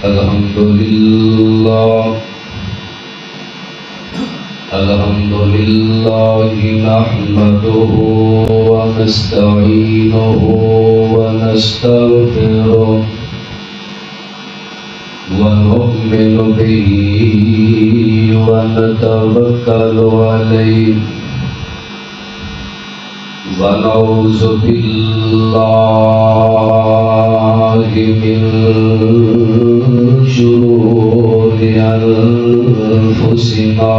الحمد لله نحمده ونستعينه ونستغفره ونؤمن به ونتوكل عليه ونعوذ بالله من شرور أنفسنا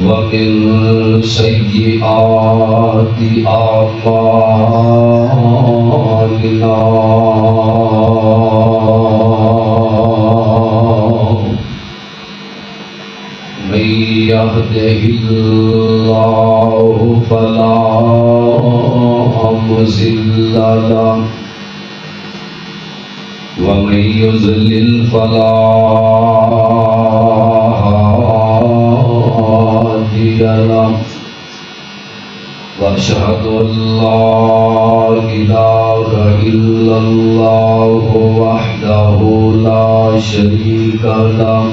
ومن سيئات أعمالنا من يهده الله فلا مضل له ومن يضلل فلا هادي له وأشهد أن لا إله إلا الله وحده لا شريك له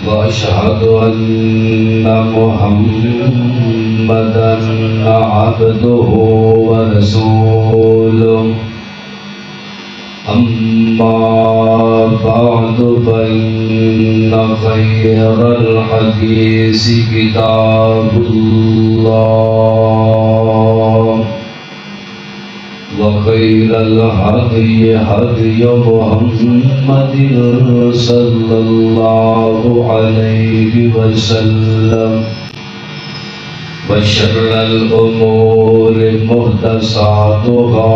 وأشهد أن محمدًا عبده ورسوله أما بعد فإن خير الحديث كتاب الله وخير الهدي هدي محمد صلى الله عليه وسلم وشر الأمور محدثاتها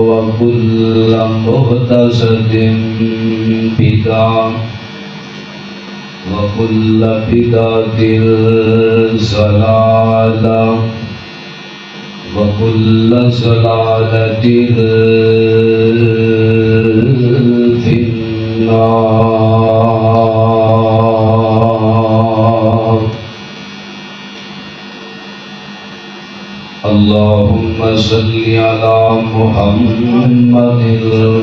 وكل محدثة بدعة وكل بدعة ضلالة وكل ضلالة في النار. اللهم صل على محمد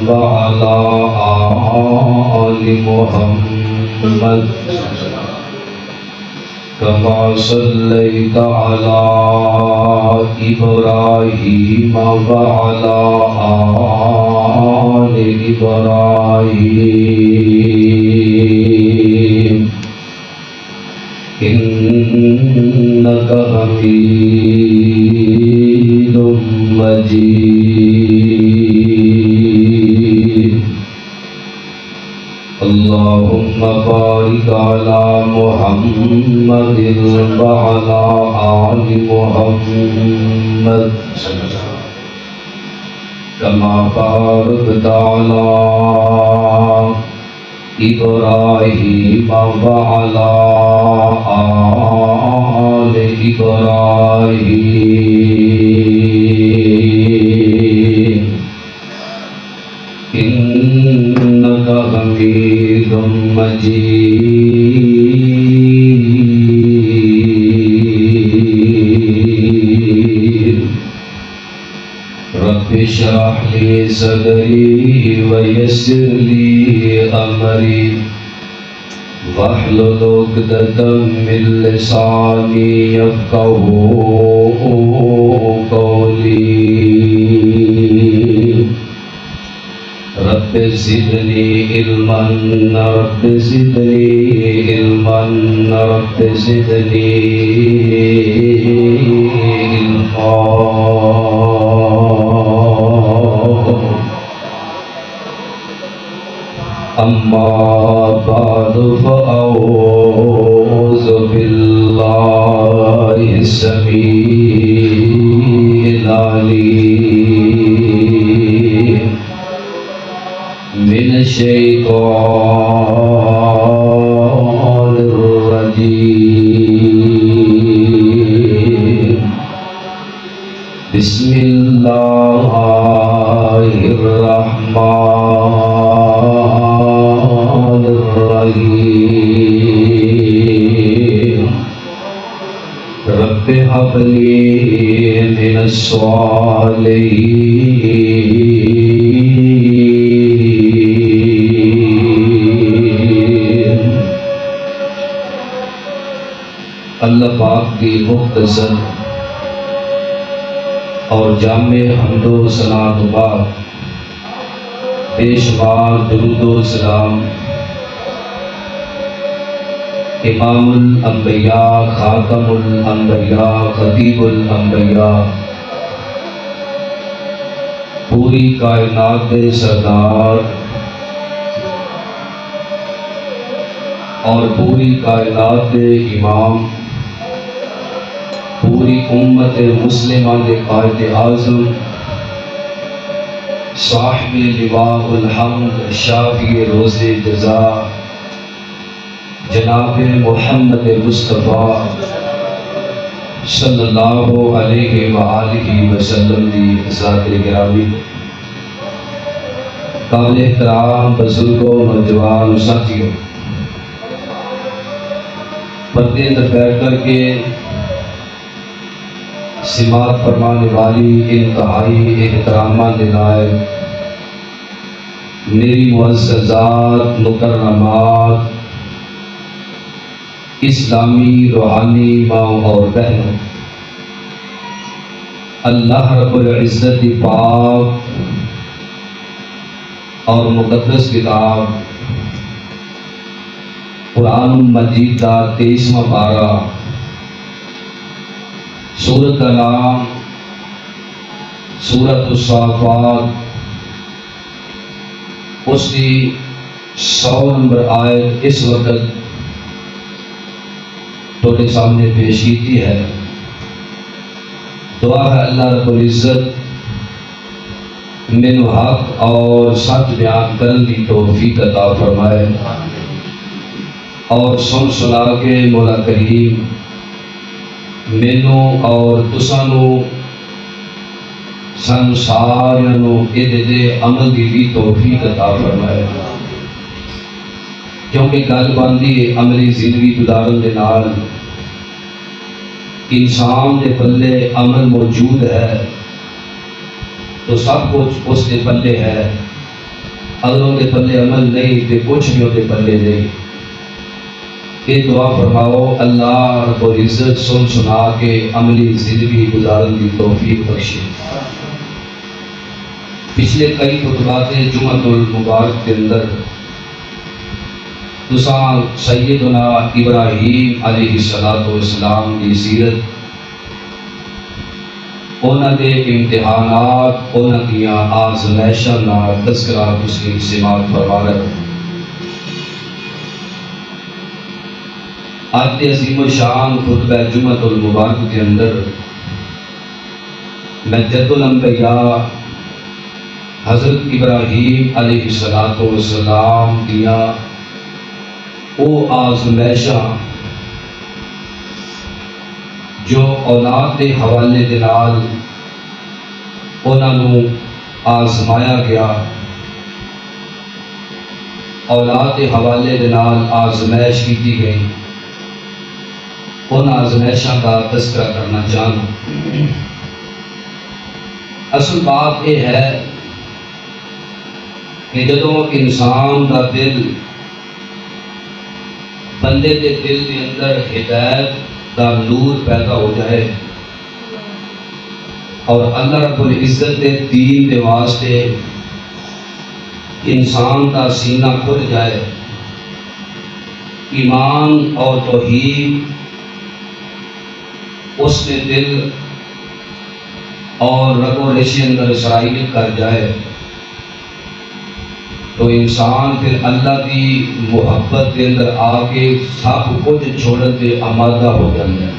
وعلى آل محمد كما صليت على إبراهيم وعلى آل إبراهيم إنك حميد مجيد. اللهم بارك على محمد وعلى آل محمد كما باركت على إبراهيم وعلى آل إبراهيم إنك حميد مجيد. رب اشرح لي صدري ويسر لي أمري واحلل عقدة من لساني يفقهوا قولي. رب زدني علما رب زدني علما رب زدني علما. أما بعد فأعوذ بالله السميع العليم من الشيطان الرجيم. بسم الله الرحمن الرحيم. رب هب لي من الصالحين۔ اللہ پاک کی مختصر اور جامع حمد و ثنا کے بعد بے شمار درود و سلام امام الانبیاء، خاتم الانبیاء، خطیب الانبیاء، پوری کائنات کے سردار اور پوری کائنات کے امام، پوری امت مسلمہ کے قائد اعظم، صاحب لواء الحمد، شافی روز جزا، جناب محمد مصطفیٰ صلی اللہ علیہ وآلہ وسلم دی ذات گرامی، قابل احترام بزرگوں، نوجوان ساتھیوں، پردے اندر بیٹھ کر کے سماعت فرمانے والی انتہائی احترامات دلائے میری معززات، مکرمات، اسلامی روحانی ماں اور بہنوں، اللہ رب العزت پاک اور مقدس کتاب قرآن مجید کا 23واں پارہ، سورت کا نام سورت الصافات، اس کی 100 نمبر آیت اس وقت تھوڑے سامنے پیش کی ہے۔ دعا ہے اللہ رب العزت مینو حق اور سچ بیان کرنے کی توفیق عطا فرمائے، اور سن سنا کے مولا کریم مینو اور تسانو سن ساروں یہ عمل کی بھی توفیق عطا فرمائے، کیونکہ گل بنتی ہے عملی زندگی گزارن دے نال انسان دے پلے عمل موجود ہے تو سب کچھ اس کے پلے ہے، اگر ان کے پلے عمل نہیں تو کچھ بھی ان کے پلے نہیں۔ یہ دعا فرماؤ اللہ رب العزت سن سنا کے عملی زندگی گزارن کی توفیق بخشے۔ پچھلے کئی خطبات جمعۃ المبارک کے اندر تساں سیدنا ابراہیم علیہ السلام کی سیرت، انہاں دے امتحانات، انہاں دیاں آزمائشاں نال تذکرہ تسی سماعت فرما رہے۔ آج کے عظیم الشان خطبہ جمعۃ المبارک کے اندر میں جد الانبیاء حضرت ابراہیم علیہ السلام دیاں او آزمائشاں جو اولاد کے حوالے دے نال انہاں نوں آزمایا گیا، اولاد کے حوالے دے نال آزمائش کی گئی، ان آزمائشاں کا تذکرہ کرنا چاہوں۔ اصل بات یہ ہے کہ جدوں انسان کا دل بندے کے دل کے اندر ہدایت کا نور پیدا ہو جائے اور اللہ رب العزت کے دین کے واسطے انسان کا سینہ کھل جائے، ایمان اور توحید اس کے دل اور رگ و ریشے اندر سرائیت کر جائے تو انسان پھر اللہ کی محبت کے اندر آ کے سب کچھ چھوڑن سے آمادہ ہو جاتا ہے۔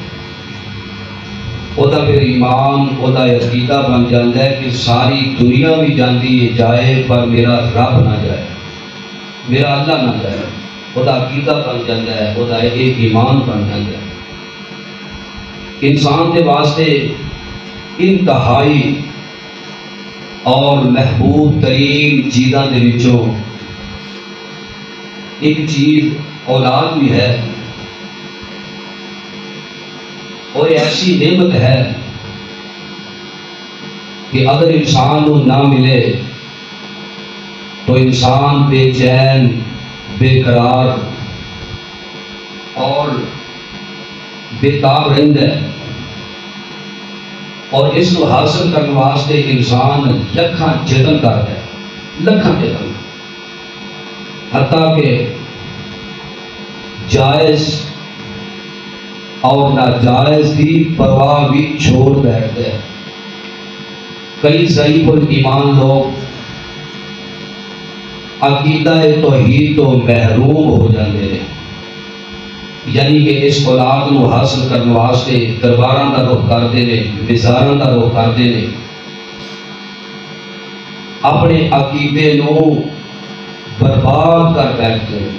وہ پھر ایمان وہ عقیدہ بن جاتا ہے کہ ساری دنیا بھی جاندی جائے پر میرا رب نہ جائے، میرا اللہ نہ جائے، وہ عقیدہ بن جاتا ہے، وہ ایک ایمان بن جاتا ہے۔ انسان کے واسطے انتہائی اور محبوب ترین چیزاں دے وچوں ایک چیز اولاد بھی ہے۔ اور ایسی نعمت ہے کہ اگر انسان کو نہ ملے تو انسان بے چین، بے قرار اور بےتاب رہتا ہے، اور اس کو حاصل کرنے واسطے انسان لکھاں جتن کرتا ہے، لکھاں جتن، حتیٰ کہ جائز اور ناجائز کی پرواہ بھی چھوڑ بیٹھتے ہیں۔ کئی ضعیف الایمان لوگ عقیدہ توحید تو محروم ہو جاتے ہیں، یعنی کہ اس اولاد کو حاصل کرنے واسطے درباراں دا رخ کرتے ہیں، مزاراں دا رخ کرتے ہیں، اپنے عقیدے نو برباد کر بیٹھتے ہیں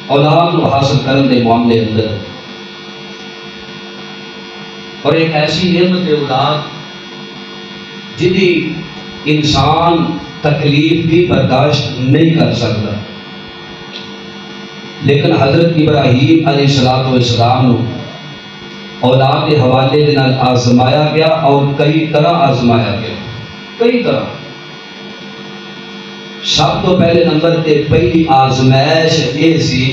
اولاد کو حاصل کرنے کے معاملے اندر۔ اور ایک ایسی نعمت ہے اولاد جدی انسان تکلیف بھی برداشت نہیں کر سکتا، لیکن حضرت ابراہیم علیہ السلام اولاد کے حوالے کے نال آزمایا گیا، اور کئی طرح آزمایا گیا، کئی طرح۔ سب تو پہلے نمبر تے پہلی آزمائش یہ سی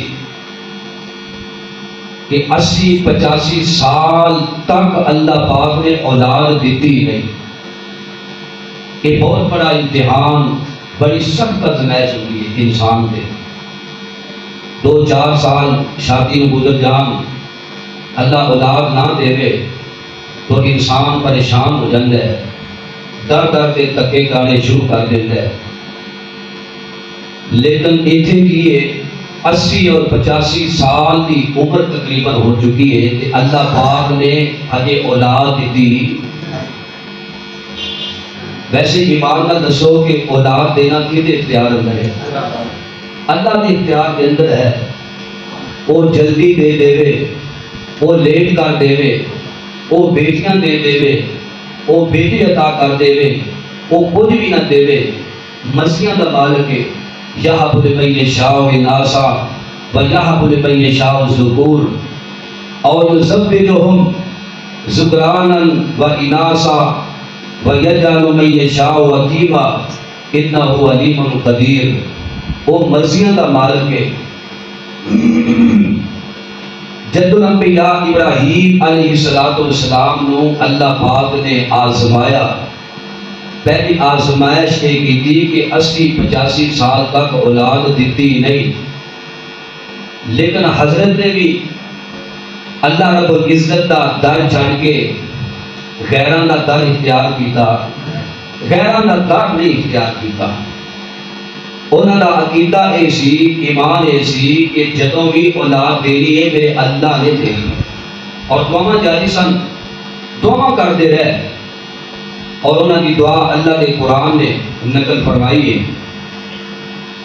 کہ 80-85 سال تک اللہ پاک نے اولاد دیتی نہیں۔ یہ بہت بڑا امتحان، بڑی سخت آزمائش ہوئی ہے انسان کے۔ 2-4 سال شادی میں گزر جان، اللہ اولاد نہ دے تو انسان پریشان ہو جاتا ہے، در در کے تکے گانے شروع کر دیتا ہے۔ لیکن اتنے کی 80 اور 85 سال کی عمر تقریباً ہو چکی ہے کہ اللہ پاک نے ہجے اولاد دی۔ ویسے ایمان نہ دسو کہ اولاد دینا کتے اختیار اندر ہے؟ اللہ کے اختیار کے اندر ہے۔ وہ جلدی دے دے، وہ لیٹ کر دے، وہ بیٹیاں دے دے، وہ بیٹی عطا کر دے، وہ کچھ بھی نہ دے، مرضیاں دا مالک ہے۔ یہب لمن یشاء اناثا ویہب لمن یشاء الذکور اور یزوجہم ذکرانا واناثا ویجعل من یشاء عقیما انہ علیم قدیر۔ وہ مرضیاں دا مالک ہے۔ جد الانبیاء ابراہیم علیہ السلام نو اللہ پاک نے آزمایا۔ پہلی آزمائش یہ کی تھی کہ 80-85 سال تک اولاد دیتی نہیں، لیکن حضرت نے بھی اللہ رب العزت دا در چھڑ کے غیران دا در اختیار کیتا، غیران دا در نہیں اختیار کیتا۔ انہاں دا عقیدہ ایسی، ایمان ایسی کہ جدوں بھی اولاد دینی ہے میرے اللہ نے دینی، اور دعا جاری سن، دعا کرتے رہے۔ اور انہاں کی دعا اللہ کے قرآن نے نقل فرمائی ہے۔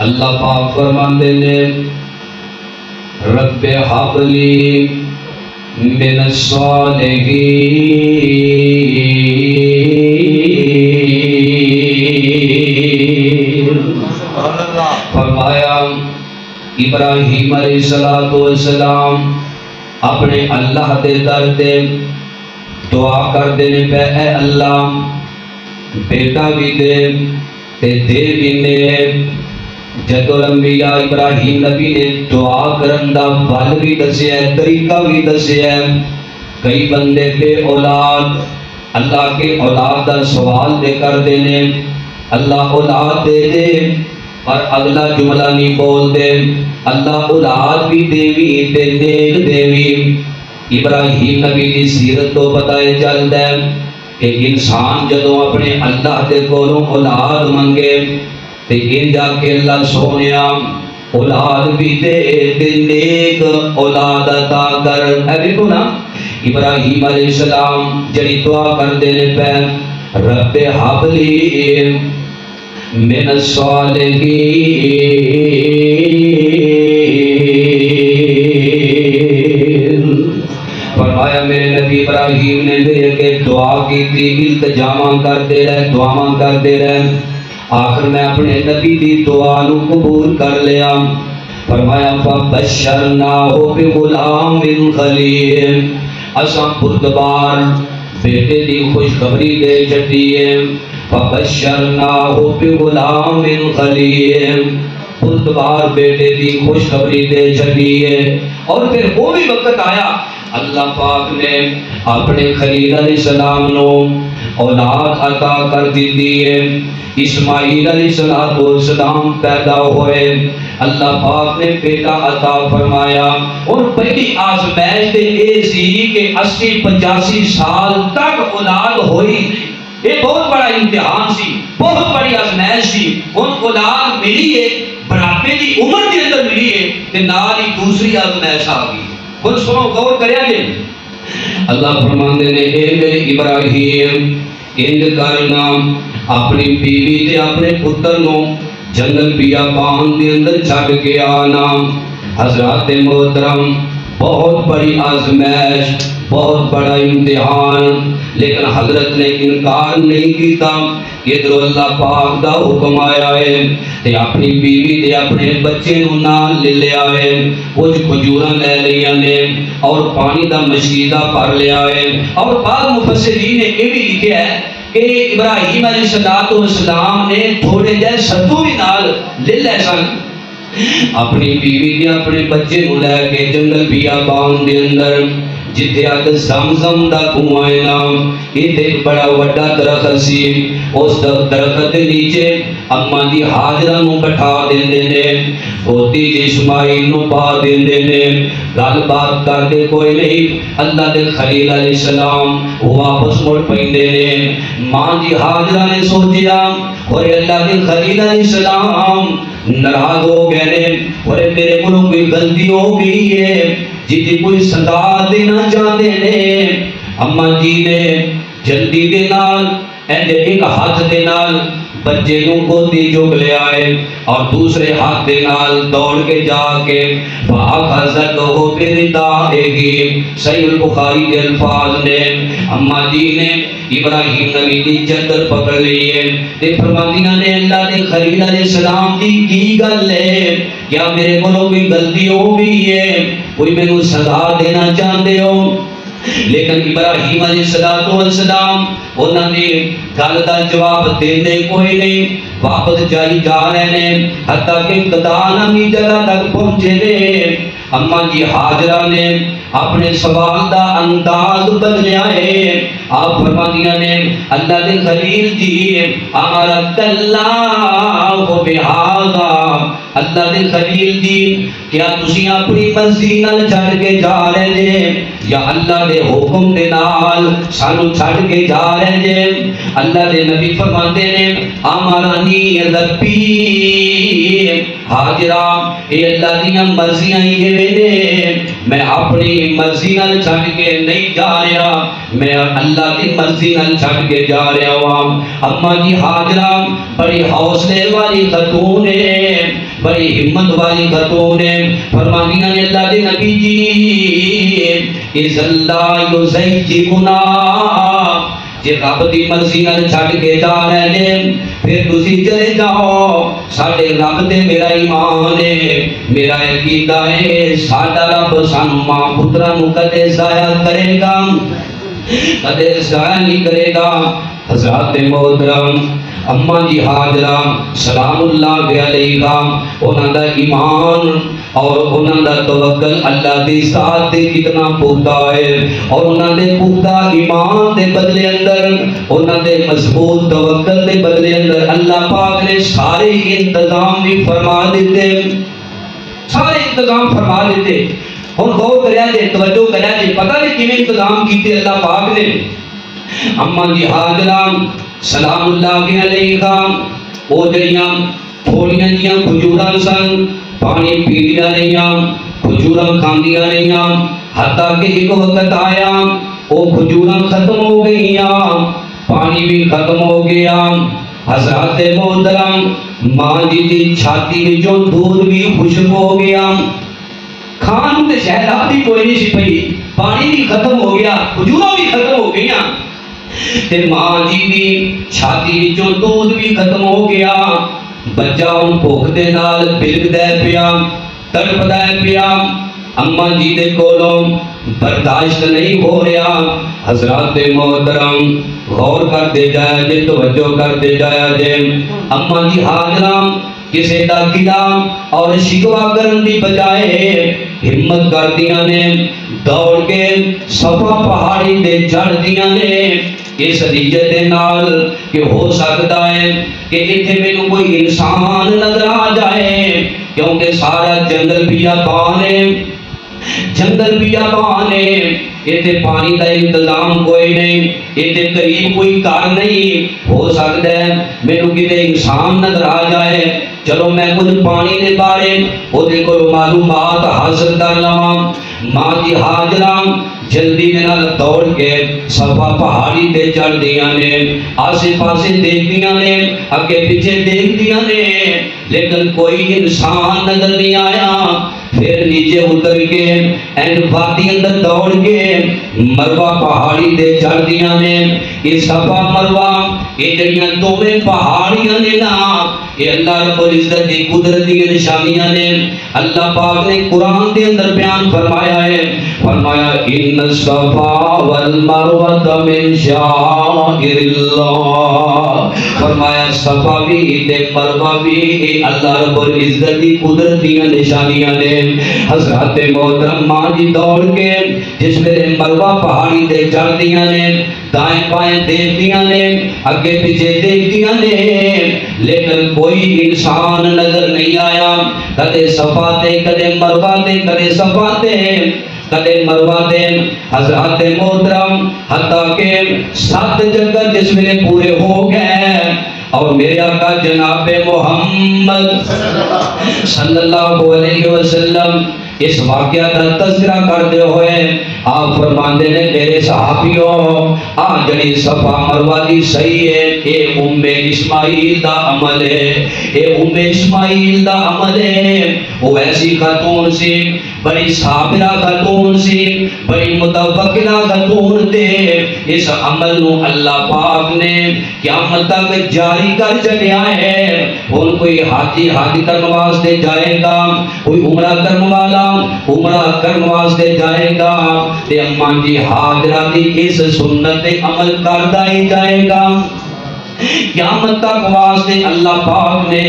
اللہ پاک فرماندے نے رب ہب لی من الصالحین، فرمایا ابراہیم علیہ السلام اپنے اللہ دے در دے دعا کر دینے پہ، اے اللہ بیٹا بھی دے تے دے بھی دے۔ جدو انبیاء ابراہیم نبی نے دعا کرن دا بل بھی دسیا ہے، طریقہ بھی دسیا ہے۔ کئی بندے بے اولاد اللہ کے اولاد دا سوال دے کر دینے، اللہ اولاد دے دے، اور اگلا جملہ نہیں بول دے اللہ اولاد بھی دیوی تے نیک دیوی۔ ابراہیم نبی کی سیرت تو بتائے چل دے کہ انسان جدوں اپنے اللہ دے کولوں اولاد منگے تے ان جا کے اللہ سونیا اولاد بھی دے تے نیک اولاد عطا کر۔ اے دیکھو نا ابراہیم علیہ السلام جڑی دعا کر دینے پہ رب ہب لی من الصالحین، فرمایا میرے نبی ابراہیم نے میرے کے دعا کی تھی، التجاماں کرتے رہے، دعاواں کرتے رہے، آخر میں اپنے نبی دی دعا نو قبول کر لیا۔ فرمایا فبشرناہ بغلام خلیم، اساں بردبار بیٹے دی خوشخبری دے چھٹیے فبشرناہ بغلام حلیم بردبار بیٹے دی خوشخبری دے چھٹیے اور پھر وہ بھی وقت آیا اللہ پاک نے اپنے خلیل علیہ السلام نو اولاد عطا کر دیتی ہے اسماعیل علیہ السلام پیدا ہوئے اللہ پاک نے بیٹا عطا فرمایا اور پہلی آزمائش تے اے سی کہ 80-85 سال تک اولاد ہوئی یہ بہت بڑا امتحان سی بہت بڑی آزمائش سی ان اولاد ملی ہے بڑھاپے دی عمر کے اندر ملی ہے تے نال ہی دوسری آزمائش آ گئی خود سنو غور کریا گے اللہ فرماندے نے اے میرے ابراہیم انج کرنا اپنی بیوی تے اپنے پتر نو جنگل بیابان دے اندر چھڈ کے آنا حضرات محترم بہت بڑی آزمائش بہت بڑا امتحان لیکن حضرت نے انکار نہیں کیتا ادھر اللہ پاک دا حکم آیا ہے تے اپنی بیوی تے اپنے بچے نو نال لے آئے کچھ کھجوراں لے لیاں نے اور پانی دا مشکیدہ بھر لیا ہے اور بعض مفسرین نے یہ بھی لکھا ہے کہ ابراہیم علیہ السلام نے تھوڑے جے ستو بھی نال لے لے سن اپنی بیوی تے اپنے بچے نو لے کے جنگل بیابان دے اندر جتھے آگ زمزم دا کنواں ہے نا ایتھے بڑا وڈا درخت سی اس درخت دے نیچے اماں دی ہاجرہ نو بٹھا دیندے نے پوتی اسماعیل نو پا دیندے نے گل بات کرتے کوئی نہیں اللہ دے خلیل علیہ السلام واپس مڑ پیندے نے ماں دی ہاجرہ نے سوچیا اور اللہ دے خلیل علیہ السلام ناراض ہو گئے نے اور میرے کو کوئی غلطی ہو گئی ہے جیتی کوئی سزا دینا چاہتے نے اماں جی نے جلدی دے نال ایک ہاتھ دے نال بچے نو گودی چک لے آئے اور دوسرے ہاتھ دے نال دوڑ کے جا کے فَأَخَذَتْهُ بِرِدَائِهِ صحیح البخاری کے الفاظ نے اماں جی نے ابراہیم نبی دی چادر پکڑ لی ہے تے فرماندیاں نے اللہ دے خلیل علیہ السلام دی کی گل ہے کیا میرے کو کوئی غلطی ہو گئی ہے کوئی مینوں سزا دینا چاہتے ہو لیکن ابراہیم علیہ السلام انہوں نے گل کا جواب دینے کوئی نہیں واپس جائی جا رہے ہیں حتیٰ کہ قطع نامی جگہ تک پہنچے نے اماں جی ہاجرہ نے اپنے سوال دا انداز بدلیا ہے آپ فرماندیاں نے اللہ دے خلیل جی امرک اللہ بہذا اللہ دے خلیل جی کیا تسی اپنی مرضی نال چھڈ کے جا رہے جے یا اللہ دے حکم دے نال سانو چھڈ کے جا رہے جے اللہ دے نبی فرماندے نے امرانی ربی ہاجرہ اے اللہ دیاں مرضیاں ہی نے میں اپنی مرضی نال چھڈ کے نہیں جا رہا میں اللہ کی مرضی نال چھڈ کے جا رہا ہوں اماں جی ہاجرہ بڑی حوصلے والی خاتون ہے بڑی ہمت والی خاتون ہے فرماندیاں نے اللہ دے نبی جی اذ اللہ یزیجنا جے رب دی مرضی نال چھڈ کے جا رہے نے پھر تسی چلے جاؤ ساڈے رب تے میرا ایمان ہے میرا عقیدہ ہے ساڈا رب سانو ماں پتراں نو کدے ضائع کرے گا کدے ضائع نہیں کرے گا حضرات محترم اماں جی ہاجرہ سلام اللہ علیہا انہاں دا ایمان اور انہاں دا توکل اللہ دی ذات تے کتنا پختہ ہے اور انہاں دے پختہ ایمان دے بدلے اندر انہاں دے مضبوط توکل دے بدلے اندر اللہ پاک نے سارے انتظام بھی فرما دیتے سارے انتظام فرما دیتے ہن غور کریا جے توجہ کریا جے پتہ نہیں کیویں انتظام کیتے اللہ پاک نے اماں جی ہاجرہ سلام اللہ علیہا او جڑیاں تھوڑیاں جیاں کھجوراں سن پانی پیندیاں رہیاں کھجوراں کھاندیاں رہیاں حتیٰ کہ ایک وقت آیا او کھجوراں ختم ہو گئیاں پانی بھی ختم ہو گیا حضرات محترم ماں جی دی چھاتی وچوں دودھ بھی خشک ہو گیا کھان تے شہد بھی کوئی نہیں سی پئی پانی بھی ختم ہو گیا کھجوراں بھی ختم ہو گئیاں تے ماں جی دی چھاتی وچوں دودھ بھی ختم ہو گیا بچہ ان بھوک دے نال بلک دے پیا تڑپ دے پیا اما جی دے کولوں برداشت نہیں ہو رہا۔ حضرات محترم غور کرتے جایا جے، توجہ کرتے جایا جے۔ اما جی حاضرہ کسے دا گلا اور شکوا کرن دی بجائے ہمت کر دیاں نے، دوڑ کے صفا پہاڑی دے چڑھ دیاں نے، اس نیت دے نال کہ ہو سکتا ہے کہ اتنے میں کوئی انسان نظر آ جائے، کیونکہ سارا جنگل بیابان ہے، جنگل بیابان ہے، اتنے پانی کا انتظام کوئی نہیں، اتنے قریب کوئی کار نہیں، ہو سکتا ہے میرے کتے انسان نظر آ جائے، چلو میں کچھ پانی دے بارے وہ دیکھو معلومات حاصل کر لواں۔ ماں جی حاضرہ جلدی میں دوڑ کے صفا پہاڑی تے چڑھ دیاں نے، آسے پاسے دیکھ دیاں نے، اگے پیچھے دیکھ دیاں نے، لیکن کوئی انسان نظر نہیں آیا۔ پھر نیچے اتر کے اینڈ وادی اندر دوڑ کے مروہ پہاڑی تے چڑھ دیاں نے۔ یہ صفا مروہ یہ جڑیاں دوویں پہاڑیاں نے نا، یہ اللہ رب العزت دی قدرت دی نشانیاں نے۔ اللہ پاک نے قرآن دے اندر بیان فرمایا ہے، فرمایا ان الصفا والمروہ من شعائر اللہ، فرمایا صفا بھی تے مروہ بھی اللہ رب العزت دی قدرت دی نشانیاں نے۔ حضرات محترم ماں جی دوڑ کے جس میرے مروہ پہاڑی تے چڑھ دیاں نے، دائیں بائیں دیکھ دیاں نے، اگے پیچھے دیکھ دیاں نے، لیکن کوئی انسان نظر نہیں آیا۔ کدے صفا تے کدے مروہ تے کدے صفا تے کدے مروہ تے۔ حضرات محترم حتیٰ کہ 7 جگہ جس میں پورے ہو گئے اور میرے آقا جناب محمد صلی اللہ علیہ وسلم اس واقعہ کا تذکرہ کرتے ہوئے آپ فرماندے نے میرے صحابیوں جڑی صفا مروہ دی صحیح ہے، اے ام اسماعیل دا عمل ہے، اے ام اسماعیل دا عمل ہے۔ وہ ایسی خاتون سی، بڑی صابرہ خاتون سی، بڑی متوکلہ خاتون تے، اس عمل نو اللہ پاک نے قیامت تک جاری کر چلیا ہے۔ ان کوئی حاجی کرنے واسطے جائے گا، کوئی عمرہ کرنے والا عمرہ کرنے واسطے جائے گا، تے اماں جی حاضرہ دی اس سنت عمل کرتا ہی جائے گا۔ قیامت تک واسطے اللہ پاک نے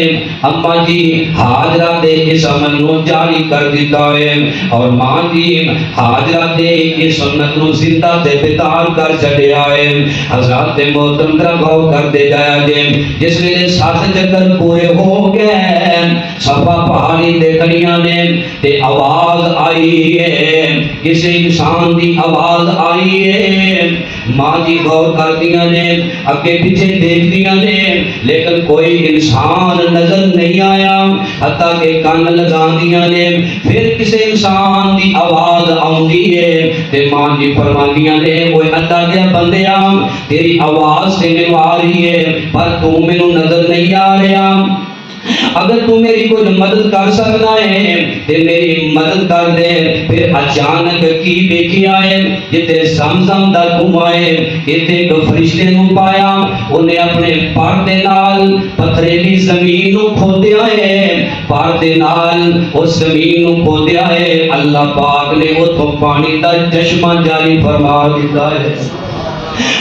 اماں جی حاضرہ دے اس عمل نو جاری کر دیتا ہے، اور ماں جی حاضرہ دے اس سنت نو زندہ تے بیدار کر چڑھیا ہے۔ حضرات محترم ذرا غور کرتے جایا جے، جس ویلے 7 چکر پورے ہو گئے، صفا پہاڑی تے کھڑیاں نے تے آواز آئی ہے، کسی انسان دی آواز آئی ہے۔ ماں جی غور کردیاں نے، اگے پیچھے دیکھ دیاں نے، لیکن کوئی انسان نظر نہیں آیا۔ حتیٰ کہ کان لگا دیاں نے، پھر کسی انسان دی آواز آؤندی ہے تے ماں جی فرماندیاں نے، وہ اللہ دے بندیاں تیری آواز سے مینوں آ رہی ہے پر تو مینوں نظر نہیں آ رہا، اگر تو میری کوئی مدد کر سکنا ہے تے میری مدد کر دے۔ پھر اچانک کی دیکھی آئے جتے زمزم دا کنواں ہے، اتنے ایک فرشتے نو پایا، انہیں اپنے پر دے نال پتھریلی زمین نو کھودیا ہے، پر دے نال اس زمین نو کھودیا ہے، اللہ پاک نے اتھوں پانی دا چشمہ جاری فرما دیتا ہے۔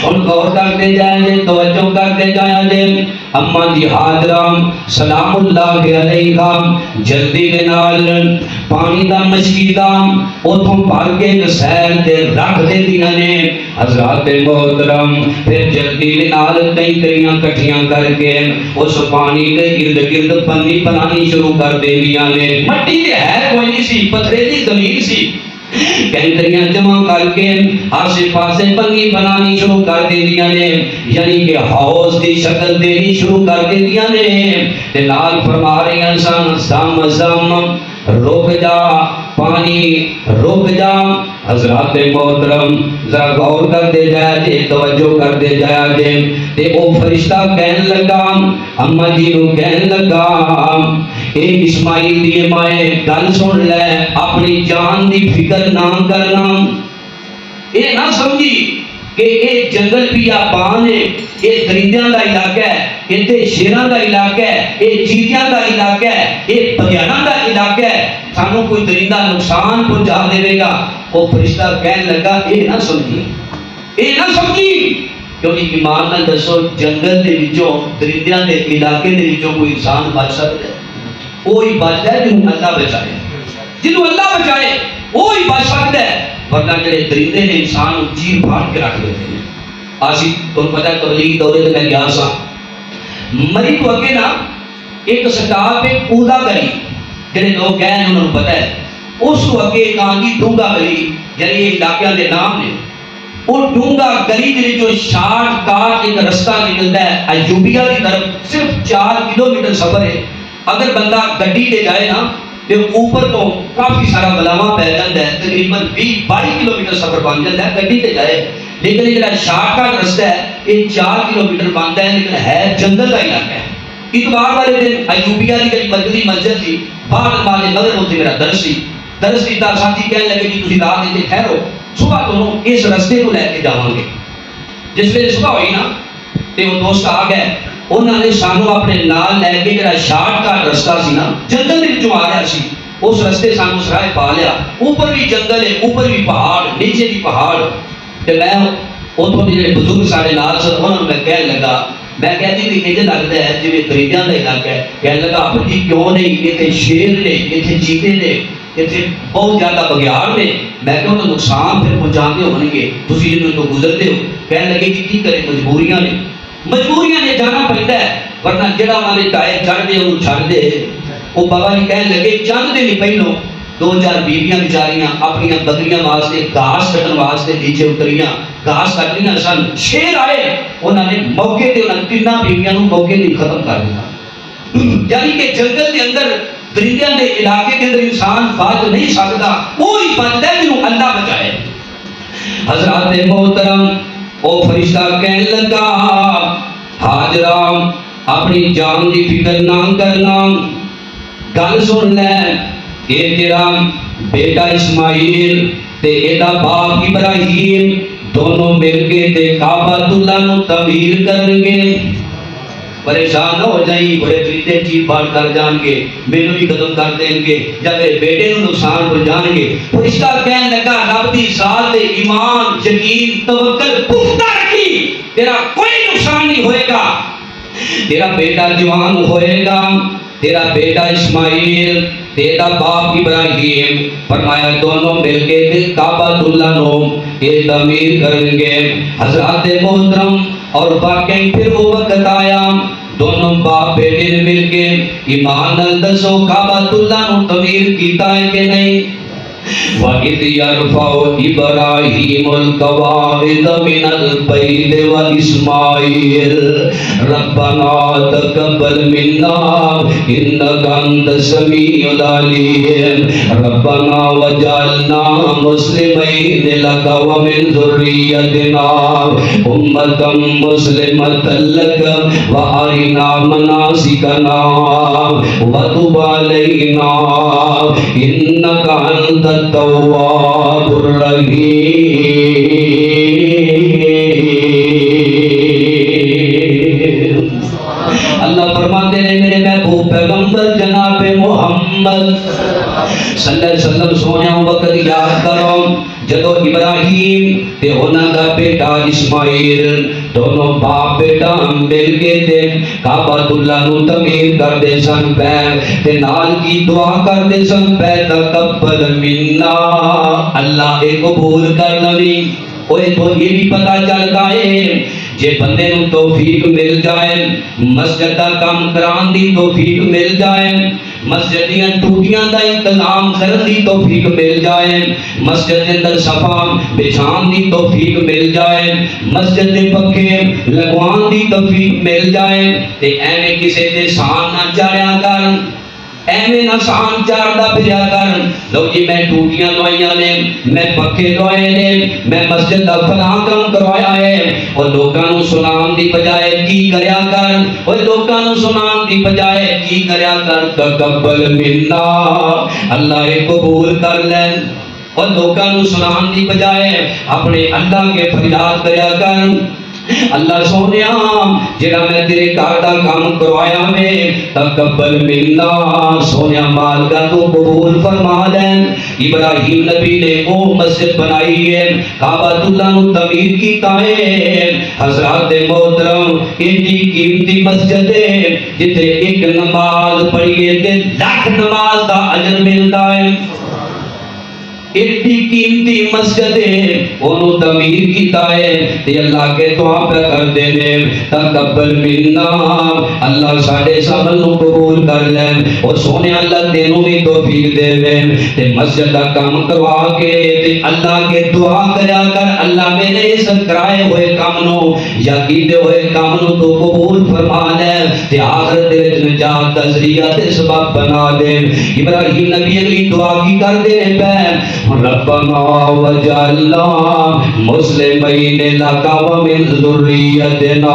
ان غور کرتے جائیں جے، توجہ کرتے جائیں جے، اماں جی حاضرہ سلام اللہ علیہ جلدی کے نال پانی دا مشکیدہ اتھوں بھر کے سیر دے رکھ دے دیاں نے۔ حضرات محترم پھر جلدی کے نال کئی کریاں کٹھیاں کر کے اس پانی کے گرد گرد پنی بنانی شروع کر دے دیاں نے۔ مٹی دے ہے کوئی نہیں سی، پتھریلی زمین سی، کینکریاں جمع کر کے آسے پاسے پنی بنانی شروع کر دے دیا نے، یعنی کہ حوض دی شکل دینی شروع کر دے دیا نے۔ تے نال فرما رہے ہیں انسان زم زم رک جا، پانی رک جا۔ حضرات محترم ذرا غور کر دے جایا جے، توجہ کر دے جایا جے، تے او فرشتہ کہن لگا، اماں جی نو کہن لگا، اے اسماعیل دی مائے گل سن لے، اپنی جان دی فکر نہ کرنا، اے نہ سمجھی کہ اے جنگل بیابان ہے، اے درندیاں دا علاقہ ہے، اے شیراں دا علاقہ ہے، اے چیٹیاں دا علاقہ ہے، اے بگیاڑاں دا علاقہ ہے، سانو کوئی درندہ نقصان پہنچا دے گا، وہ فرشتہ کہنے لگا اے نہ سمجھی، اے نہ سمجھی، کیونکہ ایمان نہ دسو جنگل دے وچوں درندیاں دے علاقے دے وچوں کوئی انسان بچ سکتا ہے؟ وہی بچتا ہے جنہوں اللہ بچائے، جنہوں اللہ بچائے وہی بچ سکتا ہے، ورنہ جڑے درندے نے انسان چیر پھاڑ کے رکھ دیتے ہیں۔ آسی تو پتہ ہے تبلیغ دورے تے میں گیا سا، مری تو اگے نا ایک سٹاپ ایک اودا گلی، جڑے لوگ گئے ہیں انہوں نے پتہ ہے، اس کو اگے ایک آنگی ڈونگا گلی، یعنی یہ علاقیاں دے نام نے، اور ڈونگا گلی دے جو شارٹ کاٹ ایک رستہ نکلتا ہے ایوبیہ کی طرف، صرف 4 کلومیٹر سفر ہے۔ اگر بندہ گڈی دے جائے نا تو اوپر تو کافی سارا بلاواں پہ جاتا ہے، تقریباً 20-22 کلومیٹر سفر بن جاتا ہے گڈی تے جائے، لیکن یہ جڑا شارٹ کٹ رستہ ہے یہ 4 کلومیٹر بنتا ہے، لیکن ہے جنگل کا علاقہ ہے۔ اتوار والے دن ایوبیہ کی جڑی مرکزی مسجد تھی، بعد نماز مغرب ہوتی میرا درس کیتا، ساتھی کہنے لگے جی تسی رات اتنے ٹھہرو، صبح تمہیں اس رستے کو لے کے جاواں گے۔ جس ویلے صبح ہوئی نا تے وہ دوست آ گئے، انہوں نے سانو اپنے نال لے کے جڑا شارٹ کٹ رستہ سی نا جنگل دے وچوں آ رہا سی، اس رستے سانو سراہ پا لیا، اوپر بھی جنگل ہے، اوپر بھی پہاڑ، نیچے بھی پہاڑ۔ تے میں اتوں کے جڑے بزرگ سارے نال سن انہوں نے میں کہنے لگا، میں کہتی تھی کہ لگتا ہے جی درندیاں کا علاقہ ہے، کہنے لگا آپ جی کیوں نہیں، اتنے شیر نے، اتنے چیتے نے، اتنے بہت زیادہ بگیار نے، میں کہوں تو نقصان پھر پہنچاتے ہوں گے، تسی جنہوں تو گزرتے ہو۔ کہنے لگے کہ کی کرے، مجبوریاں نے جانا پڑتا ہے، ورنہ جڑا انہوں نے ٹائر چڑھ دے انہوں چھڑ دے۔ وہ بابا جی کہنے لگے چند دن پہلوں 2-4 بیویاں بیچاریاں اپنی بکریاں واسطے گھاس کٹن واسطے نیچے اتریاں، گھاس کٹ رہی سن، شیر آئے، انہوں نے موقع تے انہوں نے 3 بیویاں موقع تے ختم کر دیا۔ یعنی کہ جنگل کے اندر درندیاں دے علاقے کے اندر انسان بچ نہیں سکتا، وہی بچتا ہے جنہوں اللہ بچائے۔ حضرات محترم، او فرشتہ کہنے لگا حاجرہ اپنی جان دی فکر نہ کرنا، گل سن لے، یہ تیرا بیٹا اسماعیل تے ایڈا باپ ابراہیم دونوں مل کے تے کعبۃ اللہ نو تعمیر کریں گے۔ پریشان نہ ہو جائیں، بڑے فرشتے چیخ پھاڑ کر جان گے، مینوں بھی ختم کر دیں گے یا میرے بیٹے نو نقصان پہنچان گے۔ فرشتہ کہنے لگا رب دی ذات تے ایمان، یقین، توکل پختہ رکھی، تیرا کوئی نقصان نہیں ہوئے گا، تیرا بیٹا جوان ہوئے گا، تیرا بیٹا اسماعیل، تیرا باپ ابراہیم، فرمایا دونوں مل کے کعبۃ اللہ نو یہ تعمیر کریں گے۔ حضرات محترم، اور واقعی پھر وہ وقت آیا دونوں باپ بیٹے نے مل کے ایمان دسو کعبۃ اللہ نو تعمیر کیتا ہے کہ نہیں؟ وَإِذْ يَرْفَعُ إِبْرَاهِيمُ الْقَوَاعِدَ مِنَ الْبَيْتِ وَإِسْمَاعِيلُ رَبَّنَا تَقَبَّلْ مِنَّا إِنَّكَ أَنْتَ السَّمِيعُ الْعَلِيمُ رَبَّنَا وَاجْعَلْنَا مُسْلِمَيْنِ لَكَ وَمِنْ ذُرِّيَّتِنَا أُمَّةً مُسْلِمَةً لَكَ وَأَرِنَا مَنَاسِكَنَا وَتُبْ عَلَيْنَا إِنَّكَ أَنْتَ التواب الرحیم۔ اللہ فرماتے ہیں میرے محبوب پیغمبر جناب محمد صلی اللہ علیہ وسلم سونے وقت یاد کرو جدو ابراہیم تے انہاں دا بیٹا اسماعیل دونوں باپ بیٹا مل کے تے کعبۃ اللہ نو تعمیر کردے سن پے تے نال کی دعا کردے سن پے تقبل منا، اللہ اے قبول کر لوی۔ اوے تو یہ بھی پتہ چلتا ہے جے بندے نو توفیق مل جائے، مسجد دا کام کران دی توفیق مل جائے، مسجد دیاں ٹوٹیاں دا انتظام کرن دی توفیق مل جائے، مسجد دے اندر صفا بچھان دی توفیق مل جائے، مسجد دے پکھے لگوان دی توفیق مل جائے تے ایویں کسے تے سان نہ چڑھیا کر، ایویں نہ سان چڑھدا پھریا کر، لو جی میں ٹوٹیاں لوائیاں نے، میں پکھے لوائے نے، میں مسجد دا فلاں کام کروایا ہے، اور لوکاں نو سنان دی بجائے کی کریا کر، اور لوکاں نو سنان دی بجائے کی کریا کر تقبل منا، اللہ قبول کر لے، اور لوکاں نو سنان دی بجائے اپنے اللہ کے فریاد کریا کر۔ اللہ سونیا جڑا میں تیرے گھر دا کام کروایا میں تقبل منا سونیا مال کا تو قبول فرما لے ابراہیم نبی نے وہ مسجد بنائی ہے کعبۃ اللہ نو تعمیر کیتا ہے حضرات محترم اتنی قیمتی مسجد ہے جتھے ایک نماز پڑھیے تے لاکھ نماز دا اجر ملتا ہے اتنی قیمتی مسجد ہے انہوں تعمیر کیتا ہے تے اللہ کے دعا پہ کر دے دے تقبل منا اللہ ساڑھے سامن نو قبول کر لے اور سونے اللہ تینوں بھی توفیق دے وے تے مسجد کا کام کروا کے تے اللہ کے دعا کریا کر اللہ میرے اس کرائے ہوئے کام نو یا کیتے ہوئے کام نو تو قبول فرما لے تے آخرت دے نجات دا ذریعہ تے سبب بنا دے ابراہیم نبی اگلی دعا کی کر دے پہ ربنا وجعلنا مسلمین لک ومن ذریتنا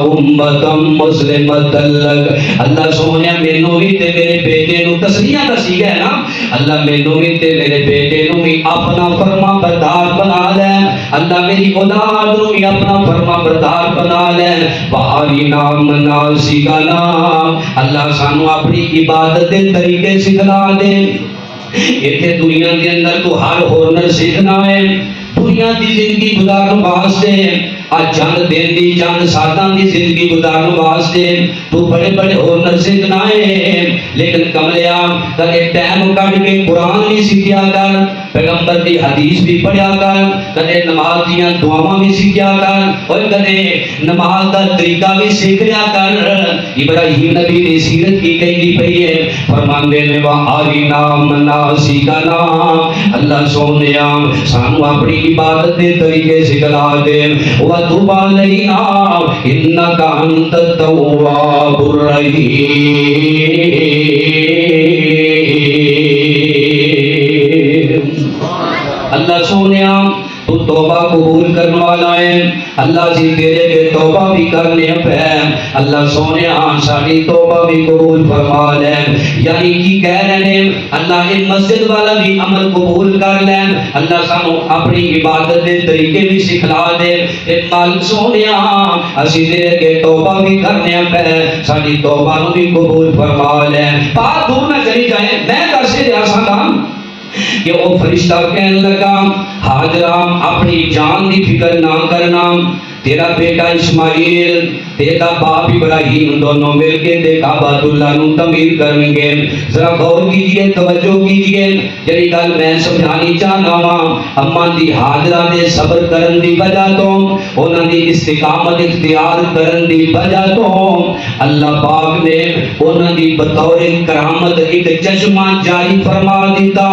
امتا مسلمتا لک اللہ سونے مینوں بھی تے میرے بیٹے نو تسلیہ دسی گئے نا اللہ مینوں بھی تے میرے بیٹے نو بھی اپنا فرما بردار بنا لے اللہ میری اولاد نو بھی اپنا فرما بردار بنا لے وارنا مناسکنا اللہ سانو اپنی عبادت دے طریقے سکھلا دے ایتھے دنیا کے اندر تو ہر ہنر سیکھنا ہے دنیا دی زندگی گزارن واسطے چند دن دی چند ساتاں دی زندگی گزارن واسطے تو بڑے بڑے ہنر سیکھنا ہے لیکن کملیا کدے ٹائم کڈ کے قرآن بھی سیکھیا کر پیغمبر دی حدیث بھی پڑھیا کر کدے نماز دیاں دعاواں بھی سیکھیا کر اور کدے نماز دا طریقہ بھی سیکھ لیا کر ابراہیم نبی دی سیرت کی کہی پئی ہے فرماندے نے وَأَرِنَا مَنَاسِكَنَا اللہ سونیا سانو اپنی عبادت دے طریقے سکھلا دے وَتُبْ عَلَيْنَا إِنَّكَ أَنْتَ التَّوَّابُ الرَّحِيمُ اللہ سونیا تو توبہ قبول کرنے والا ہے اللہ جی تیرے کے توبہ بھی کرنے پہ اللہ سونے ساری توبہ بھی قبول فرما لے یعنی کی کہہ رہے ہیں اللہ ان مسجد والا بھی عمل قبول کر لے اللہ سانو اپنی عبادت دے طریقے بھی سکھلا دے مالک سونے اسی تیرے کے توبہ بھی کرنے پہ ساری توبہ نو بھی قبول فرما لے بات دور نہ چلی جائے میں کر سے ریاسہ کام کہ وہ فرشتہ کہنے لگا حاجرہ اپنی جان دی فکر نہ کرنا تیرا بیٹا اسماعیل تیرا باپ ابراہیم دونوں مل کے کعبۃ اللہ نو تعمیر کریں گے ذرا غور کیجئے توجہ کیجئے جڑی گل میں سمجھانی چاہنا ہاں اماں دی حاجرہ دے صبر کرن دی وجہ تو انہاں دی استقامت اختیار کرن دی وجہ تو اللہ پاک نے انہاں دی بطور کرامت ایک چشمہ جاری فرما دیتا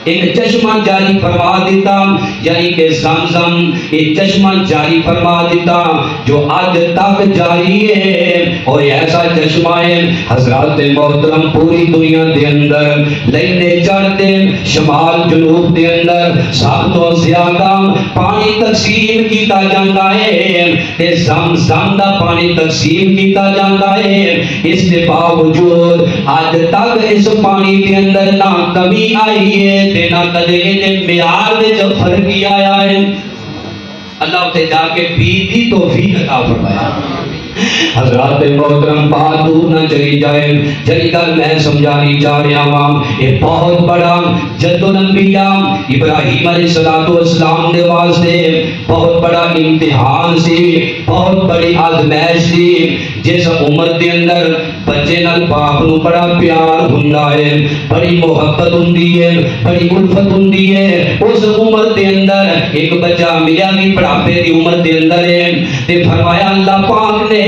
ایک چشمہ جاری فرما دیتا یعنی کہ زمزم ایک چشمہ جاری فرما دیتا جو آج تک جاری ہے اور ایسا چشمہ ہے حضرات محترم پوری دنیا دے اندر لینے چڑھتے شمال جنوب دے اندر سب تو زیادہ پانی تقسیم کیتا جاتا ہے کہ زمزم دا پانی تقسیم کیتا جاتا ہے اس کے باوجود آج تک اس پانی دے اندر نہ کمی آئی ہے نہ کدے نے معیار میں جو فرق آیا ہے اللہ تے جا کے بھی توفیق عطا فرمایا حضرات محترم بات دور نہ چلی جائے جلی گل میں سمجھانی چاہ رہا ہوں یہ بہت بڑا جد الانبیاء ابراہیم علیہ السلام دے واسطے بہت بڑا امتحان سی بہت بڑی آزمائش سی جس عمر دے اندر بچے نال باپ نو بڑا پیار ہوندا ہے بڑی محبت ہوندی ہے بڑی الفت ہوندی ہے اس عمر دے اندر ایک بچہ ملیا بھی بڑھاپے دی عمر دے اندر ہے تے فرمایا اللہ پاک نے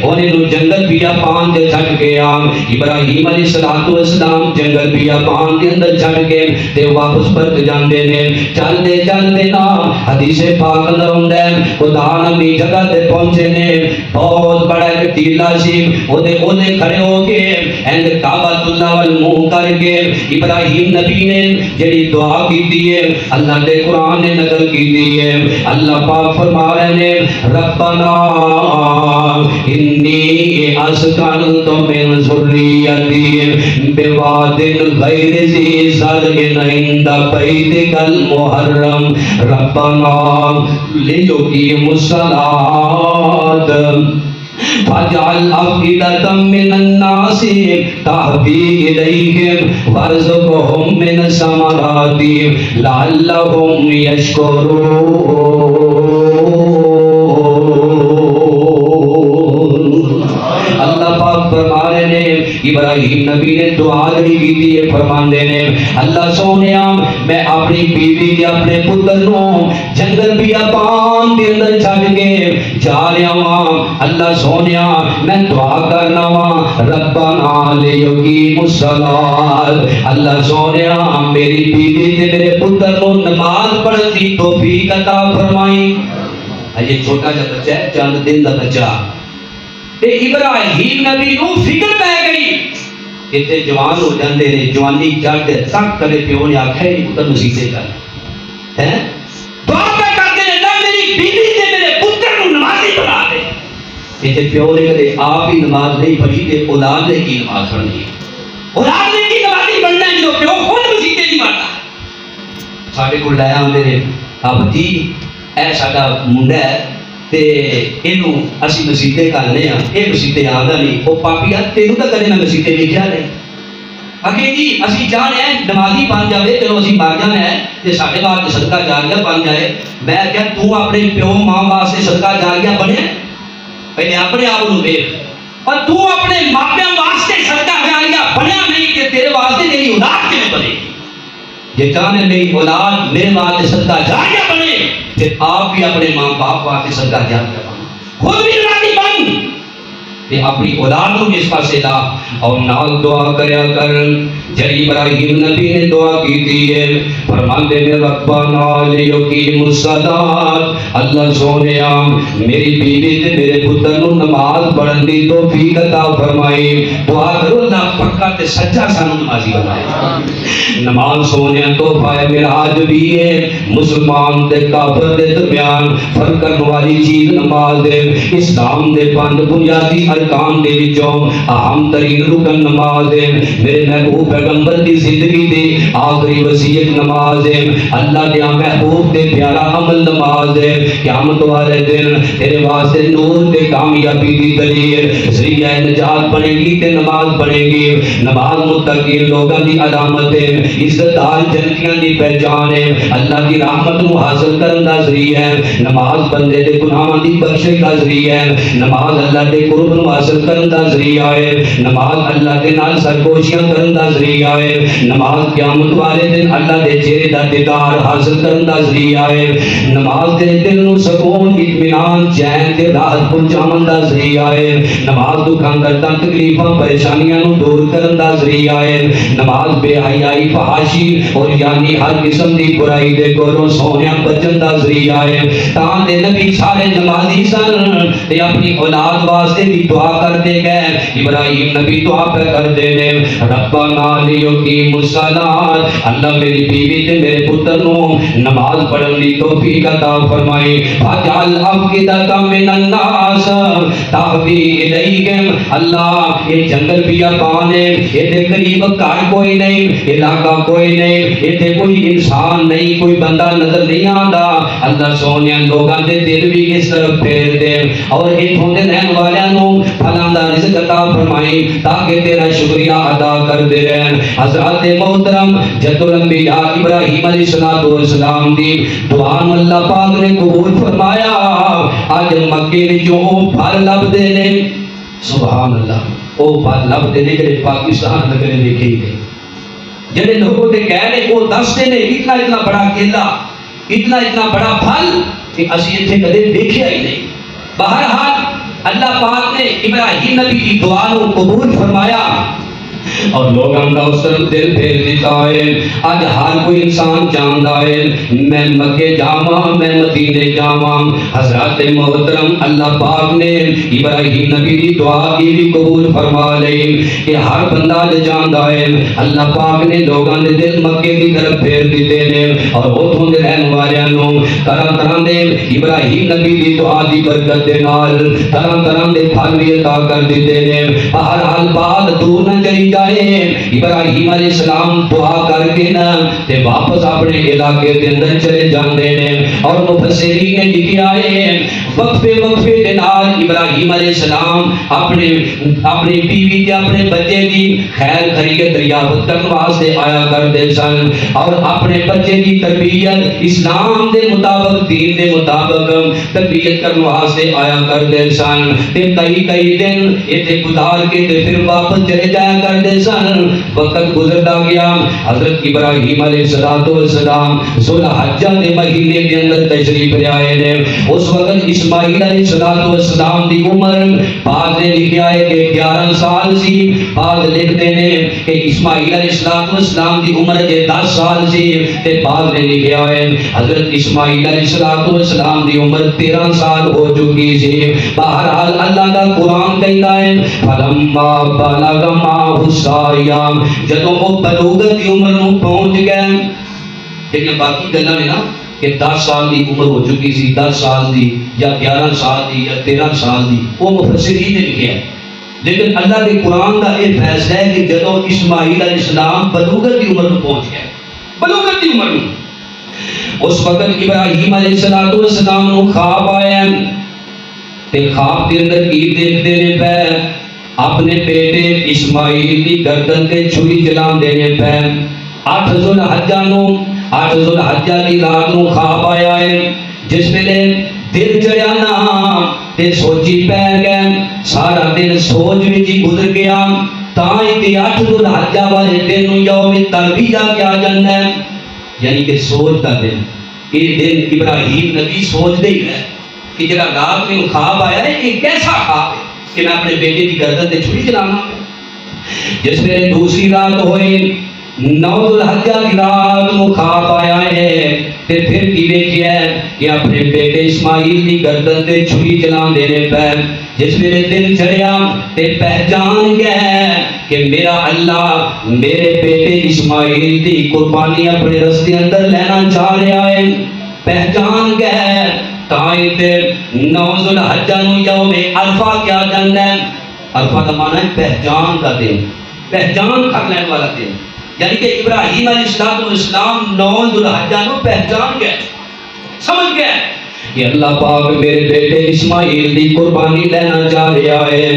انہیں نو جنگل بیابان دے چھڑ کے ابراہیم علیہ السلام جنگل بیابان دے اندر چھڑ کے تے واپس پرت جاندے نے چلدے نا حدیث پاک اندر ہوندا ہے خدا نبی جگہ تے پہنچے نے بہت بڑا ایک ٹیلا سی اونے کھڑے ہو کے اینڈ کعبۃ اللہ وال منہ کر کے ابراہیم نبی نے جڑی دعا کیتی ہے اللہ دے قرآن نے نظر کی دیئے اللہ پاک فرما رہے ہیں ربنا انی اسکنت من ذریتی بواد غیر ذی زرع عند بیتک المحرم ربنا لیقیموا الصلاۃ فاجعل أفئدة من الناس تهوي إليهم وارزقهم من الثمرات لعلهم يشكرون اللہ پاک فرما رہے ہیں ابراہیم نبی نے دعا جڑی کی تھی یہ فرمان دینے اللہ سونیا میں اپنی بیوی کے اپنے پتر نو جنگل بیابان دے اندر چھڈ کے جا رہا ہوں اللہ سونیا میں دعا کرنا ہوں ربنا لیقیموا الصلاۃ اللہ سونیا میری بیوی تے میرے پتر نو نماز پڑھن دی توفیق عطا فرمائی. یہ چھوٹا جا بچہ ہے چند دن دا بچہ تے ابراہیم نبی نو فکر پہ گئی اتنے جوان ہو جاندے نے جوانی چڑھ تک کرے پیو نے آکھا ہی پتر مسیحے کر ہیں دعا پہ کرتے ہیں اللہ میری بیوی تے میرے پتر نو نمازی بنا دے. اتنے پیو نے کہتے آپ ہی نماز نہیں پڑھی تے اولاد نے کی نماز پڑھنی اولاد نے کی نمازی بننا ہے جو پیو خود مسیحے نہیں بنتا. ساڈے کول لے آندے نے اب جی اے ساڈا منڈا ہے تے اینو اسی مسیتے کرنے ہاں اے مسیتے آندا نہیں او پاپیا تینوں تو کدے میں مسیتے ویکھیا نہیں اگے جی اسی چاہنے ہیں نمازی بن جاوے چلو اسی مر جانا ہے تے ساڈے واسطے صدقہ جاریہ بن جائے. میں کہیا تو اپنے پیو ماں واسطے صدقہ جاریہ بنے پہلے اپنے آپ نو دیکھ اور تو اپنے ماپیاں واسطے صدقہ جاریہ بنیا نہیں کہ تیرے واسطے میری اولاد کیویں بنے گی. یہ چاہنے میری اولاد میرے واسطے صدقہ جاریہ بنے پھر آپ بھی اپنے ماں باپ واسطے صدقہ جاریہ بن خود بھی نمازی بن تے اپنی اولاد کو اس پاسے لا اور نال دعا کریا کر. جڑی ابراہیم نبی نے دعا کی تھی ہے فرماندے نے ربنا لیقیموا الصلاۃ اللہ سونیا میری بیوی تے میرے پتر نو نماز پڑھن دی توفیق عطا فرمائی. دعا کرو اللہ پکا تے سچا سانو نمازی بنائے. نماز سونیا تحفہ ہے معراج بھی ہے مسلمان تے کافر دے درمیان فرق کرنے والی چیز نماز ہے. اسلام دے 5 بنیادی ارکان دے وچوں اہم ترین رکن نماز ہے. میرے محبوب پیغمبر دی زندگی دی آخری وصیت نماز ہے. اللہ دے محبوب تے پیارا عمل نماز ہے. قیامت والے دن تیرے واسطے نور تے کامیابی دی دلیل ذریعہ نجات بنے گی تے نماز بنے گی. نماز متقین لوگاں دی علامت ہے عزتدار جنتیاں دی پہچان ہے اللہ دی رحمت نو حاصل کرن دا ذریعہ ہے. نماز بندے دے گناہاں دی بخشش دا ذریعہ ہے. نماز اللہ دے قرب نو حاصل کرن دا ذریعہ ہے. نماز اللہ دے نال سرگوشیاں کرن دا ذریعہ ہے. نماز قیامت والے دن اللہ دے چہرے دا دیدار حاصل کرن دا ذریعہ ہے. نماز دے دل نو سکون اطمینان چین تے راحت پہنچاون دا ذریعہ ہے. نماز دکھاں درداں تکلیفاں پریشانیاں نو دور کرن دا ذریعہ ہے. نماز بے حیائی فحاشی اور یعنی ہر قسم دی برائی دے کولوں سونیا بچن دا ذریعہ ہے. تاں دے نبی سارے نمازی سن تے اپنی اولاد واسطے بھی دعا کرتے گئے. ابراہیم نبی دعا پہ کرتے نے ربنا لیقیموا الصلاۃ اللہ میری بیوی تے میرے پتر نو نماز پڑھن دی توفیق عطا فرمائی. فاجعل افئدۃ من الناس تهوی الیہم اللہ یہ جنگل بیابان ہے ایتھے قریب گھر کوئی نہیں علاقہ کوئی نہیں ایتھے کوئی انسان نہیں کوئی بندہ نظر نہیں آندا. اللہ سونیا لوگاں دے دل بھی اس طرف پھیر دے اور ایتھوں دے رہن والیاں نو پھلاں دا رزق عطا فرمائی تاکہ تیرا شکریہ ادا کر دے رہن. حضرت محترم جد الانبیاء ابراہیم علیہ السلام دی دعا اللہ پاک نے قبول فرمایا. اج مکے وچوں او پھل لبدے نے سبحان اللہ او پھل لبدے نے جڑے پاکستان لگے دیکھے گئے جڑے لوگوں تے کہہ رہے وہ دستے نے اتنا بڑا کیلا اتنا بڑا پھل کہ اسی ایتھے کدے دیکھیا ہی نہیں. بہرحال اللہ پاک نے ابراہیم نبی کی دعا کو قبول فرمایا. اور لوگوں کا اس طرف دل پھیر دیتا ہے. آج ہر کوئی انسان جانتا ہے میں مکے جاواں میں مدینے جاواں. حضرات محترم اللہ پاک نے ابراہیم نبی دی دعا کی بھی قبول فرما لئی کہ ہر بندہ جانتا ہے اللہ پاک نے لوگوں دے دل مکے کی طرف پھیر دیتے ہیں اور اتھوں دے رہن والوں طرح طرح دے ابراہیم نبی دی دعا دی برکت دے نال طرح طرح دے پھل بھی عطا کر دیتے ہیں. بہرحال بات دور نہ چلی جائے. ابراہیم علیہ السلام دعا کر کے نا تے واپس اپنے علاقے دے اندر چلے جاندے نے اور مفسرین نے لکھیا ہے وقفے وقفے دے نال ابراہیم علیہ السلام اپنی بیوی تے اپنے بچے دی خیر خیریت دریافت کرنے واسطے آیا کرتے سن اور اپنے بچے دی تربیت اسلام دے مطابق دین دے مطابق تربیت کرنے واسطے آیا کرتے سن. تے کئی دن ایتھے گزار کے تے پھر واپس چلے جایا کرتے سن. وقت گزرتا گیا. حضرت ابراہیم علیہ السلام ذوالحجہ دے مہینے کے اندر تشریف لے آئے نے. اس وقت اسماعیل علیہ السلام دی عمر بعض نے لکھا ہے کہ 11 سال سی. بعض لکھتے ہیں کہ اسماعیل علیہ السلام دی عمر 10 سال سی. تے بعض نے لکھا ہے حضرت اسماعیل علیہ السلام دی عمر 13 سال ہو چکی سی. بہرحال اللہ کا قرآن کہتا ہے فلما بلغ معه السعی جدوں وہ بلوغت کی عمر میں پہنچ گئے. لیکن باقی گلاں نے نا کہ 10 سال دی عمر ہو چکی سی 10 سال دی یا 11 سال دی یا 13 سال دی وہ مفسرین نے لکھا ہے. لیکن اللہ کے قرآن کا یہ فیصلہ ہے کہ جدوں اسماعیل علیہ السلام بلوغت کی عمر میں پہنچ گئے بلوغت کی عمر میں اس وقت ابراہیم علیہ السلام کو خواب آیا تے خواب کے اندر کی دیکھتے نے پے اپنے بیٹے اسماعیل کی گردن تے چھری چلان دینے پے. 8 ذوالحجہ کی رات نو خواب آیا ہے جس ویلے دل چڑھیا نا تے سوچی پے گئے سارا دن سوچ وچ ہی گزر گیا. تاں تے 8 ذوالحجہ والے دن نو یوم ترویہ کیا جاندا ہے یعنی کہ سوچ کا دن. یہ دن ابراہیم نبی سوچ دے ہی رہے کہ جڑا رات میں خواب آیا ہے یہ کیسا خواب ہے کہ میں اپنے بیٹے کی گردن تے چھری چلانا. جس میں دوسری رات ہوئی 9 ذوالحجہ کی رات کو خواب آیا ہے تے پھر کی دیکھیا ہے کہ اپنے بیٹے اسماعیل کی گردن تے چھری چلان دینے پہ. جس میرے دل چڑھیا تے پہچان گیا کہ میرا اللہ میرے بیٹے اسماعیل کی قربانی اپنے رستے اندر لینا چاہ رہا ہے. پہچان گیا تائیں تے 9 ذوالحجہ نو یوم عرفہ کیا جاندا ہے. عرفہ کا معنی ہے پہچان کا دن پہچان کر لینے والا دن. یعنی کہ ابراہیم علیہ السلام 9 ذوالحجہ نو پہچان گئے سمجھ گئے کہ اللہ پاک میرے بیٹے اسماعیل دی قربانی لینا چاہ رہا ہے.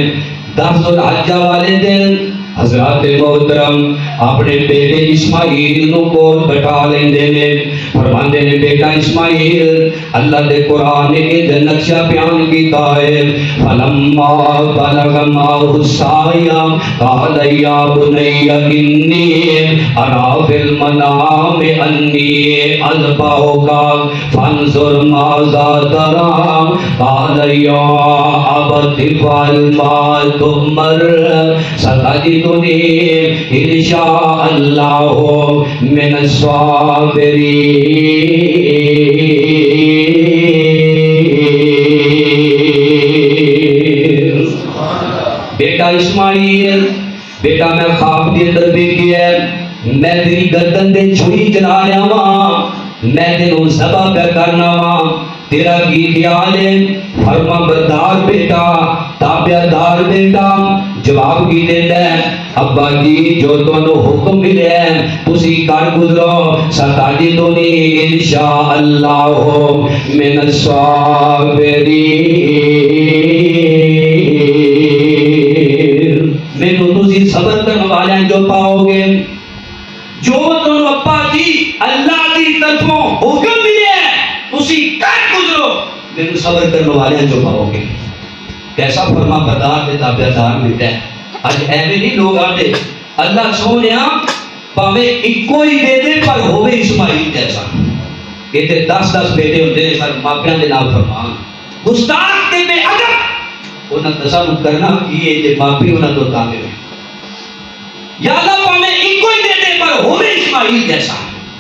10 ذوالحجہ والے دن حضرات محترم اپنے بیٹے اسماعیل نو کول بٹھا لیندے نے فرماندے نے بیٹا اسماعیل اللہ دے قرآن نے یہ نقشہ بیان کیتا ہے فلما بلغ معه السعی قال یا بنی انی ارى فی المنام انی اذبحک فانظر ماذا ترى قال یا ابت افعل ما تؤمر ستجدنی انشاء اللہ من الصابرین. بیٹا اسماعیل بیٹا میں خواب کے اندر دیکھی ہے میں تیری گردن دے چھری چلا رہا ہوں میں تینوں ذبح پہ کرنا ہوں تیرا کی خیال ہے. فرما بردار بیٹا تابعدار بیٹا جواب کی دیتا ہے ابا جی جو تمہیں حکم ملے ہے تسی کر گزرو ستجدنی انشاء اللہ من الصابرین. میں تسی صبر کرنے والے جو پاؤ گے جو تمہیں ابا جی اللہ کی طرفوں حکم ملے ہے تسی کر گزرو میں صبر کرنے والے جو پاؤ گے. کیسا فرما بردار دے تابعدار بیٹا ہے. آج ایویں نہیں لوگ آتے اللہ سونیا پاوے ایکو ہی دے دے پر ہوے اسماعیل جیسا. یہ تے 10 بیٹے ہوتے ہیں پر ماپیاں دے نال فرمان گستاخ تے بے ادب انہاں تصور کرنا کہ یہ ماپی انہاں تو تابع یا اللہ پاویں ایک ہی دے دے پر ہوے اسماعیل جیسا.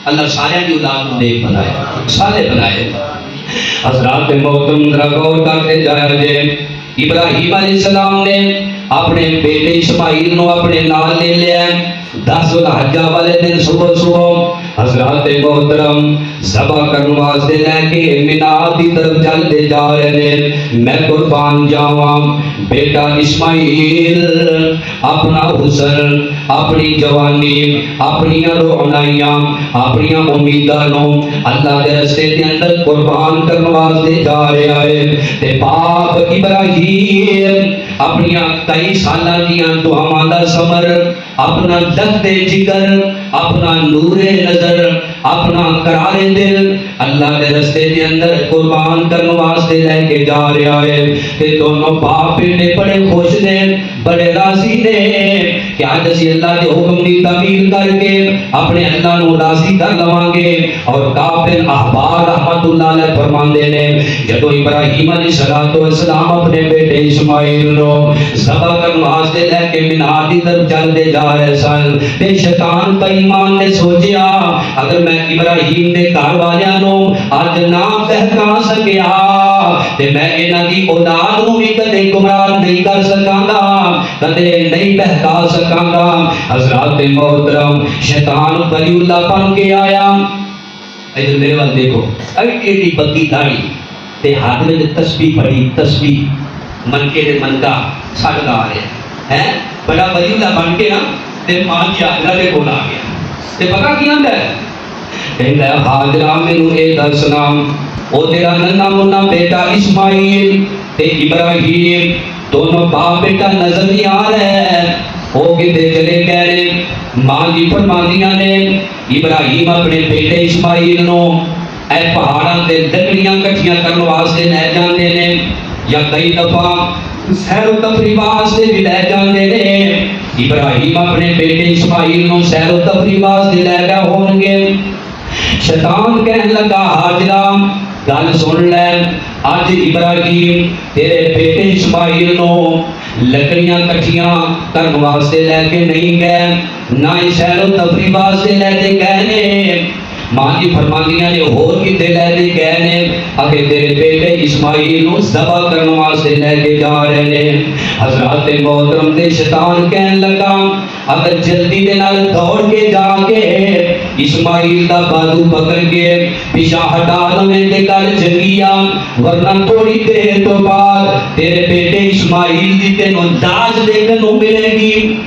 اللہ سارے کی اولاد کو نیک بنائے, صالح بنائے. حضرات محترم ذرا غور کرتے جایا جے, ابراہیم علیہ السلام نے اپنے بیٹے اسماعیل نو اپنے نال لے لیا 10 ذوالحجہ والے دن صبح صبح حضرات محترم ذبح کرنے واسطے لے کے مینا دی طرف چلتے جا رہے ہیں. میں قربان جاواں بیٹا اسماعیل اپنا حسن, اپنی جوانی, اپنی روحانیاں, اپنی امیداں نو اللہ دے راستے دے اندر قربان کرنے واسطے جا رہا ہے. تے باپ ابراہیم اپنی 23 سالاں دیاں دعاواں دا ثمر, اپنا دست جگر, اپنا نور نظر, اپنا قرار دل اللہ کے رستے دے اندر قربان کرنے واسطے لے کے جا رہا ہے. تے دونوں باپ بیٹے بڑے خوش نے, بڑے راضی نے کہ آج اسی اللہ کے حکم کی تعمیل کر کے اپنے اللہ نو راضی کر لواں گے. اور کافر احبار رحمت اللہ علیہ فرماندے نے جدو ابراہیم علیہ السلام اپنے بیٹے اسماعیل نو ذبح کرنے واسطے لے کے مینا دی طرف چلتے جا رہے سن, تے شیطان بےایمان نے سوچیا اگر میں ابراہیم دے گھر والیاں نو اج نہ بہکا سکیا تے میں انہاں دی اولاد نو بھی کدے گمراہ نہیں کر سکاں گا, کدے نہیں بہکا سکاں گا. حضرات محترم شیطان ولی اللہ بن کے آیا. ادھر میرے وال دیکھو, ایڈی بگی داڑھی تے ہاتھ میں تسبیح پڑی, تسبیح منکے دے منکا سڑ گا رہے ہیں, بڑا ولی اللہ بن کے نا تے ماں جی حاجرہ دے کول آ گیا. تے پتہ کی آندا ہے, کہندا ہے حاجرہ مینوں اے دسنا او تیرا ننھا منھا بیٹا اسماعیل تے ابراہیم دونوں باپ بیٹا نظر نہیں آ رہے ہیں, او کدھر چلے گئے. ماں جی فرماندیاں نے ابراہیم اپنے بیٹے اسماعیل نو اے پہاڑاں تے لکڑیاں کٹھیاں کرنے واسطے لے جاندے نے, یا کئی دفعہ سیر و تفریح واسطے بھی لے جاندے نے. ابراہیم اپنے بیٹے اسماعیل نو سیر و تفریح واسطے لے گئے ہون گے. شیطان کہنے لگا حاجرہ گل سن لے, اج ابراہیم تیرے بیٹے اسماعیل نو لکڑیاں کٹھیاں کرنے واسطے لے کے نہیں گئے, نہ ہی سیر و تفریح واسطے لے کے گئے نے. ماں جی فرماندیاں نے اور کتے لے کے گئے نے, اگے تیرے بیٹے اسماعیل نو ذبح کرنے واسطے لے کے جا رہے ہیں. حضرات محترم تے شیطان کہنے لگا اگر جلدی دے نال دوڑ کے جا کے اسماعیل دا بازو پکڑ کے پیچھے ہٹا لویں تے کل جنگیا, ورنہ تھوڑی دیر تو بعد تیرے بیٹے اسماعیل دی تینوں لاش دیکھنے کو ملے گی.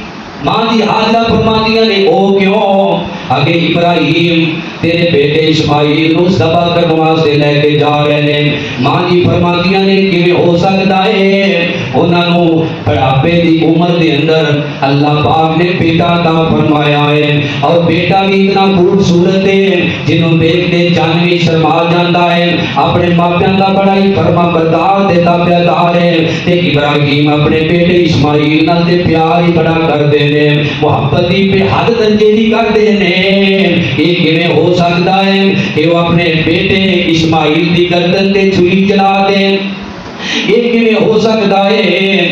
ماں جی حاجرہ فرماندیاں نے او کیوں, اگے ابراہیم تیرے بیٹے اسماعیل نو ذبح کرنے واسطے لے کے جا رہے ہیں. ماں جی فرماندیاں نے کیویں ہو سکتا ہے, انہاں نو بڑھاپے دی عمر دے اندر اللہ پاک نے بیٹا عطا فرمایا ہے, اور بیٹا بھی اتنا خوبصورت ہے جنوں دیکھ کے جان بھی شرما جاندا ہے. اپنے ماپیاں دا بڑا ہی فرما بردار تے تابعدار ہے. تے ابراہیم اپنے بیٹے اسماعیل نال تے پیار ہی بڑا کردے نے, محبت دی بے حد درجے دی کردے نے. یہ کیویں ہو سکتا ہے کہ وہ اپنے بیٹے اسماعیل دی گردن تے چھری چلا دے, یہ کیویں ہو سکتا ہے.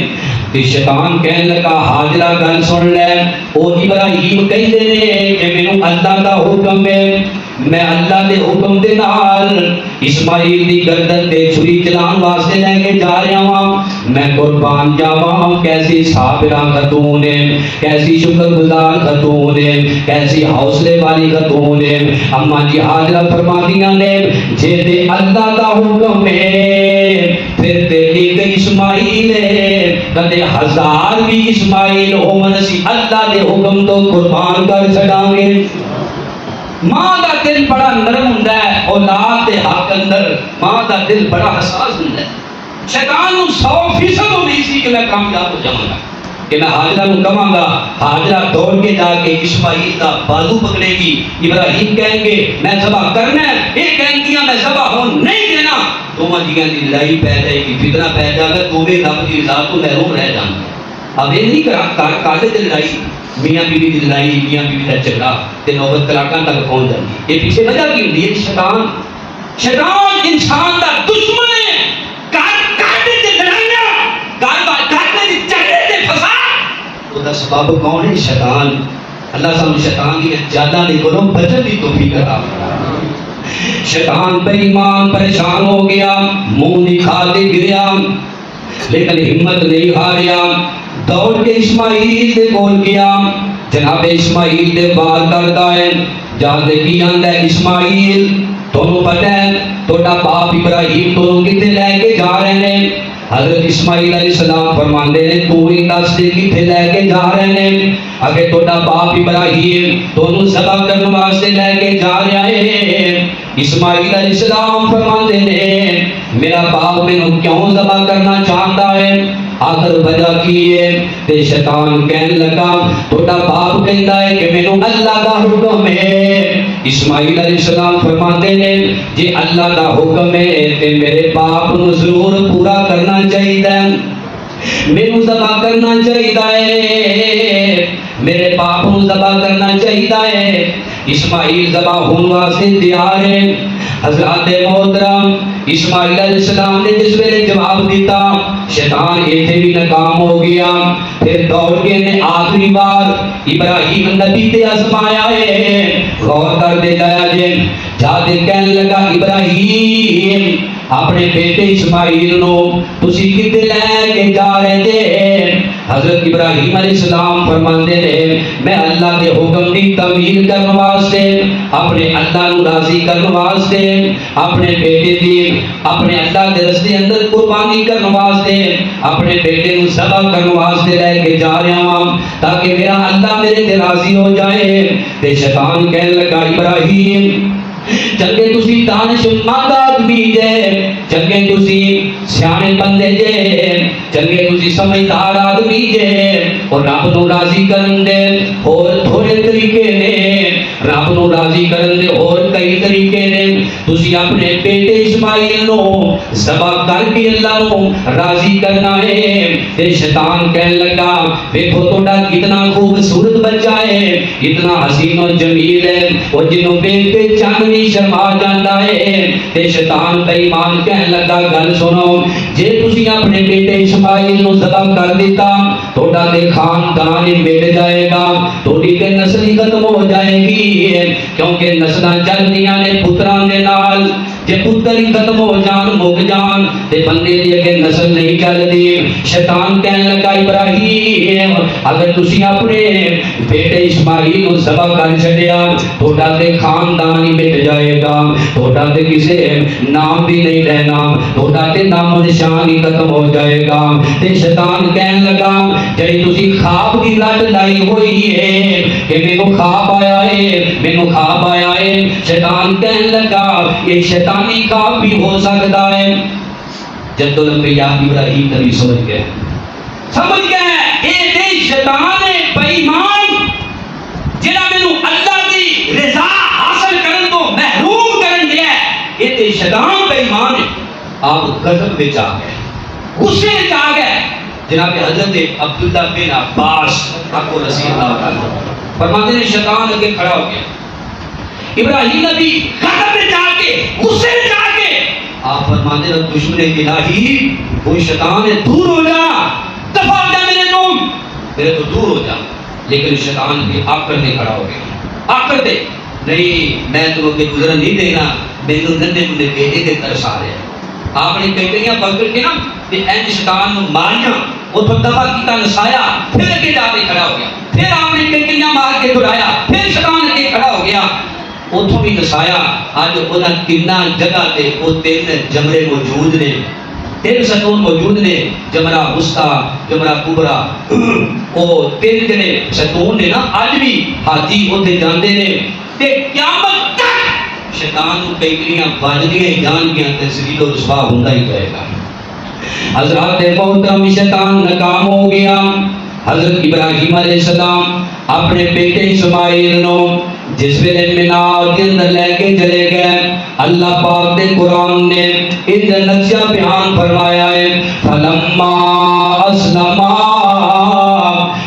کہ شیطان کہنے لگا حاجرہ گل سن لے, او ابراہیم کہندے نے کہ مینوں اللہ دا حکم ہے, میں اللہ دے حکم دے نال اسماعیل دی گردن تے چھری چلان واسطے لے کے جا رہا ہوں. میں قربان جاواں کیسی صابرہ خاتون ہے, کیسی شکر گزار خاتون ہے, کیسی حوصلے والی خاتون ہے. اماں جی حاجرہ فرماندیاں نے جے تے اللہ دا حکم ہے پھر تے ایک اسماعیل ہے, کدے ہزار بھی اسماعیل ہون اسی اللہ دے حکم تو قربان کر چھڈاں گے. ماں دا دل بڑا نرم ہوندا ہے, اولاد دے حق اندر ماں دا دل بڑا حساس ہوندا ہے. شیطان نو 100% امید سی کہ میں کامیاب ہو جاؤں گا, کہ میں حاجرہ نو کہاں گا حاجرہ دوڑ کے جا کے اسماعیل دا بازو پکڑے گی. ابراہیم کہیں گے میں ذبح کرنا ہے, یہ کہیں گے میں ذبح ہون نہیں دینا. دونوں جیاں دی لڑائی پی جائے گی, فتنہ پی جائے گا, دونوں رب دی رضا تو محروم رہ جان. اب یہ نہیں کاٹے تے لڑائی, میاں بیوی دی لڑائی, میاں بیوی دا جھگڑا تے نوبت طلاقاں تک پہنچ جاندی. یہ پیچھے وجہ کی ہوندی ہے, شیطان انسان دا دشمن ہے. کاٹے تے لڑائیاں, گھر میں دی جھگڑے تے فساد, وہ دا سبب کون ہے؟ شیطان۔ اللہ سامنے شیطان کی جادہ نکلو بچن کی توفیق عطا فرمائے۔ شیطان بے ایمان پریشان ہو گیا، منہ دکھاتے گریا، لیکن ہمت نہیں ہاریا، دوڑ کے اسماعیل دے کول گیا۔ جناب اسماعیل دے بار کرتا ہے، جان دے کی آندہ ہے اسماعیل تونوں پتہ ہے توڑا باپ ابراہیم تونوں کتے لے کے جا رہے ہیں؟ حضرت اسماعیل علیہ السلام فرماندے نے تو ہی دس دے کتے لے کے جا رہے ہیں؟ اگر توڑا باپ ابراہیم تونوں ذبح کرنے واسطے لے کے جا رہے ہیں۔ اسماعیل علیہ السلام فرماندے نے میرا باپ میں کیوں ذبح کرنا چاہتا ہے؟ آخر وجہ کی ہے تے شیطان کہنے لگا توڑا باپ کہندا ہے کہ مینوں اللہ دا حکم ہے۔ اسماعیل علیہ السلام فرماتے ہیں جی اللہ دا حکم ہے تے میرے باپ نو ضرور پورا کرنا چاہیے، مینوں ذبح کرنا چاہیے، میرے باپ نو ذبح کرنا چاہیے۔ اسماعیل ذبح ہونے واسطے تیار ہے۔ حضرات محترم اسماعیل علیہ السلام نے جس ویلے جواب دیتا شیطان ایتھے بھی ناکام ہو گیا۔ پھر دوڑ کے نے آخری بار ابراہیم نبی تے آزمایا ہے۔ غور کر دے جایا جے جاتے کہنے لگا ابراہیم اپنے بیٹے اسماعیل نو تسی کتے لے کے جا رہے تھے؟ حضرت ابراہیم علیہ السلام فرماندے رہے میں اللہ کے حکم دی تعمیل کرنے واسطے، اپنے اللہ نو راضی کرنے واسطے، اپنے بیٹے دی اپنے اللہ کے راستے اندر قربانی کرنے واسطے، اپنے بیٹے نو ذبح کرنے واسطے لے کے جا رہا ہوں تاکہ میرا اللہ میرے تے راضی ہو جائے۔ تے شیطان کہنے لگا ابراہیم چنگے تسی دانش مند آدمی جے، چنگے تسی سیانے بندے جے، چنگے تسی سمجھدار آدمی جے، اور رب نو راضی کرن دے اور تھوڑے طریقے نے، رب نو راضی کرن دے اور کئی طریقے نے، تسی اپنے بیٹے اسماعیل نو ذبح کر کے اللہ نو راضی کرنا ہے۔ تے شیطان کہنے لگا دیکھو توڑا کتنا خوبصورت بچہ ہے، اتنا حسین و جمیل ہے، اور جنوں بیٹے چاند شرما جاتا ہے۔ تے شیطان بے ایمان کہنے لگا گل سنو جے تسی اپنے بیٹے اسماعیل نو ذبح کر دیتا توڑا تے خاندان مٹ جائے گا، توڑی تے نسل ختم ہو جائے گی، کیونکہ نسلاں چلدیاں نے پتراں دے نال، جے پتر ہی ختم ہو جان مک جان تے بندے دی اگے نسل نہیں چلدی۔ شیطان کہنے لگا ابراہیم اگر تسی اپنے بیٹے اسماعیل نو ذبح کر چھڈیا توڑا تے خاندان ہی مٹ جائے گا، توڑا تے کسے نام بھی نہیں رہنا، توڑا تے نام و نشان ہی ختم ہو جائے گا۔ تے شیطان کہنے لگا جڑی تسی خواب کی رٹ لائی ہوئی ہے کہ مینوں خواب آیا ہے، مینوں خواب آیا ہے، شیطان کہنے لگا یہ شیطانی خواب بھی ہو سکتا ہے۔ جد الانبیاء ابراہیم نبی سمجھ گئے اے تے شیطان بے ایمان جڑا مینوں اللہ دی رضا حاصل کرن تو محروم کرن دیا اے تے شیطان بے ایمان ہے۔ آپ غضب وچ آ گئے، غصے وچ آ گئے۔ جناب حضرت عبداللہ بن عباس کو رضی اللہ عنہ فرماتے ہیں شیطان اگے کھڑا ہو گیا، ابراہیم نبی غضب وچ آ کے غصے وچ آ کے آپ فرماتے ہیں دشمن الہی وہ شیطان ہے دور ہو جا، دفع ہو جا میرے تو دور ہو جا۔ لیکن شیطان بھی آکر دے کھڑا ہو گیا، آکر دے نہیں میں تمہیں کے گزرن نہیں دینا، میرے نندے مندے بیٹے دے ترس آ رہے ہیں۔ آپ نے کہکریاں پکڑ کے نا تے این شیطان نو ماریاں اتھوں دفع کیتا نسایا، پھر اگے جا کے کھڑا ہو گیا، پھر آپ نے کہکریاں مار کے دڑایا، پھر شیطان اگے کھڑا ہو گیا، اتھوں بھی نسایا۔ آج انہاں تیناں جگہ تے وہ تین جمرے موجود نے، تین ستون موجود نے، جمرہ وسطی، جمرہ کبرا، وہ تین جنے ستون نے نا آج بھی حاجی ہوتے جاندے نے تے قیامت تک شیطان کو کیکریاں بجدیاں جان گیا تے ذلیل و رسوا ہوندا ہی رہے گا۔ حضرات محترم شیطان ناکام ہو گیا۔ حضرت ابراہیم علیہ السلام اپنے بیٹے اسماعیل نو جس ویلے مینار کے اندر لے کے چلے گئے، اللہ پاک نے قرآن نے اندر نقشہ بیان فرمایا ہے فلما اسلما،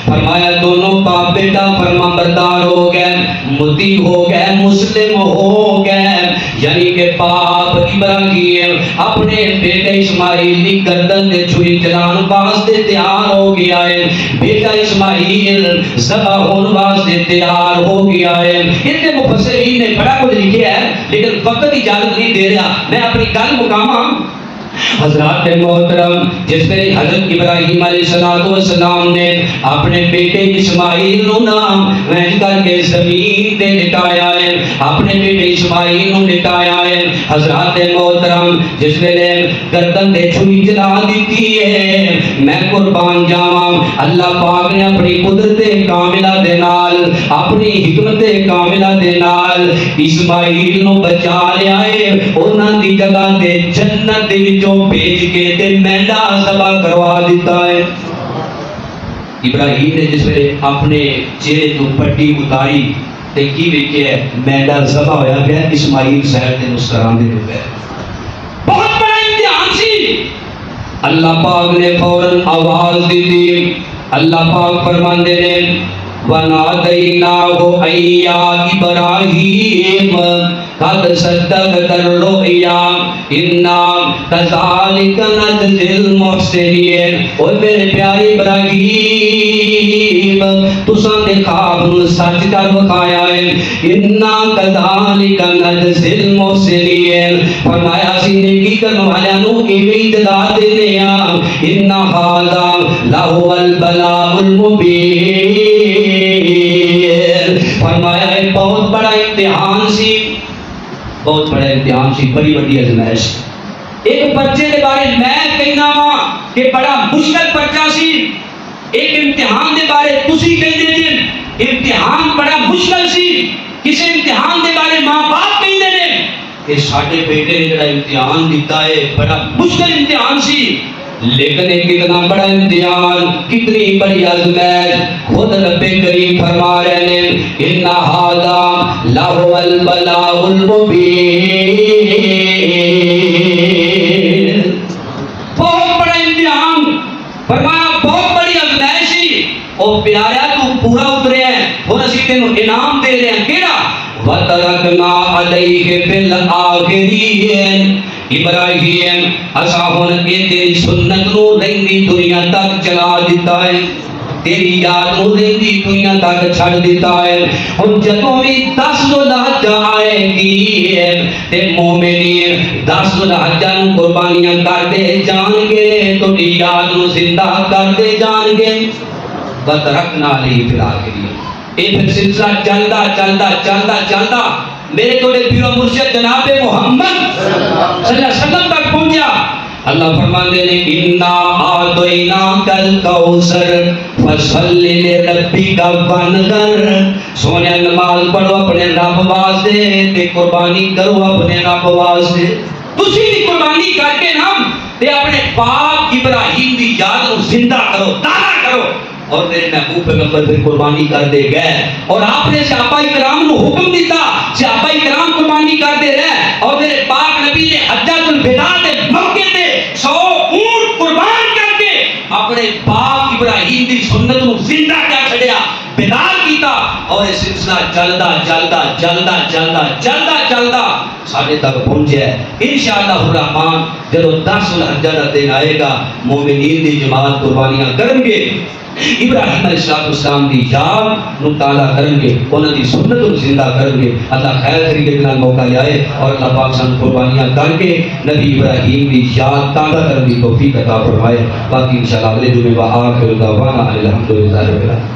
فرمایا دونوں باپ بیٹا فرما بردار ہو گئے، مطیع ہو گئے، مسلم ہو گئے، یعنی کہ باپ ابراہیم کیے اپنے بیٹے اسماعیل کی گردن دے چھری چلان واسطے تیار ہو گیا ہے بیٹا اسماعیل ذبح ہونے واسطے تیار ہو گیا ہے اتنے مفسرین نے بڑا کچھ لکھا ہے لیکن وقت اجازت نہیں دے رہا میں اپنی گل مکاما حضرات محترم جس میں حضرت ابراہیم علیہ السلام نے اپنے بیٹے اسماعیل نو نام وینج کر کے زمین تے لٹایا ہے اپنے بیٹے اسماعیل نو لٹایا ہے حضرات محترم جس میں گردن دے چھری چلا دیتی ہے میں قربان جاواں اللہ پاک نے اپنی قدرت کاملہ دے نال اپنی حکمت کاملہ دے نال اسماعیل نو بچا لیا ہے انہاں دی جگہ تے جنت دے وچوں بھیج کے تے مینڈا ذبح کروا دیتا ہے ابراہیم نے جس ویلے اپنے چہرے تو پٹی اتاری تے کی ویکھیا مینڈا ذبح ہویا پیا اسماعیل صاحب تے مسکراندے پے بہت بڑا امتحان سی اللہ پاک نے فوراً آواز دی دی اللہ پاک فرماندے نے وَنَادَيْنَاهُ أَيَّا إِبْرَاهِيمَ قَدْ صَدَّقْتَ الرُّؤْيَا إِنَّا كَذَلِكَ نَجْزِي الْمُحْسِنِينَ اوہ میرے پیارے ابراہیم تساں نے خواب نو سچ کر بخایا ہے إِنَّا كَذَلِكَ نَجْزِي الْمُحْسِنِينَ فرمایا سی نیکی کرنے والوں نو ایویں جزا دینے ہاں إِنَّ هَذَا لَهُوَ الْبَلَاءُ الْمُبِينُ فرمایا ہے بہت بڑا امتحان سی بہت بڑا امتحان سی بڑی بڑی آزمائش ایک بچے کے بارے میں کہنا ہاں کہ بڑا مشکل بچہ سی ایک امتحان کے بارے تسی کہندے جے امتحان بڑا مشکل سی کسی امتحان کے بارے ماں باپ کہندے نے کہ ساڈے بیٹے نے جڑا امتحان دیتا ہے بڑا مشکل امتحان سی لیکن ایک اتنا بڑا امتحان کتنی بڑی آزمائش خود رب کریم فرما رہے ہیں إِنَّ هَذَا لَهُوَ الْبَلَاءُ الْمُبِينُ بہت بڑا امتحان فرمایا بہت بڑی آزمائش سی او پیارا تو پورا اترے ہیں اور اسی تینوں انعام دے رہے ہیں کیڑا وَتَرَكْنَا عَلَيْهِ فِي الْآخِرِينَ ابراہیم اسا ہن اے تیری سنت نو رہندی دنیا تک چلا دیتا ہے تیری یاد نو رہندی دنیا تک چھڑ دیتا ہے ہن جدوں بھی 10 ذوالحجہ آئے گی تے مومنین 10 ذوالحجہ نو قربانیاں کردے جان گے تیری یاد نو زندہ کردے جان گے وَتَرَكْنَا عَلَيْهِ فِي الْآخِرِينَ اے پھر سلسلہ چلدا چلدا چلدا چلدا میرے توڑے پیر و مرشد جناب محمد صلی اللہ علیہ وسلم تک پہنچا اللہ فرماندے نے اِنَّا أَعْطَيْنَاكَ الْكَوْثَرَ فَصَلِّ لِرَبِّكَ وَانْحَرْ سونے نماز پڑھو اپنے رب واسطے تے قربانی کرو اپنے رب واسطے تسی بھی قربانی کر کے نام تے اپنے باپ ابراہیم دی یاد کو زندہ کرو تازہ کرو اور میرے محبوب پیغمبر پھر قربانی کر دے گئے اور آپ نے صحابہ کرام کو حکم دیتا صحابہ کرام قربانی کر دے رہے اور میرے پاک نبی نے حجۃ الوداع کے موقع پہ 100 اونٹ قربان کر کے اپنے باپ ابراہیم کی سنت کو زندہ کر چھڑیا بیدار کیتا اور یہ سلسلہ چلدا چلدا چلدا چلدا چلدا چلدا ساڑھے تک پہنچے ہے انشاءاللہ الرحمن جب 10 ذوالحجہ کا دن آئے گا مومنین دی جماعت قربانیاں کریں گے ابراہیم علیہ السلام دی یاد نو تعالیٰ کریں گے انہوں دی سنت کو زندہ کریں گے اللہ خیر طریقے کے موقع لے آئے اور اللہ پاک سن قربانیاں کر کے نبی ابراہیم دی یاد تازہ کرنے کی توفیق عطا فرمائے باقی انشاءاللہ اگلے جمعے وآخر دعوانا الحمدللہ رب العالمین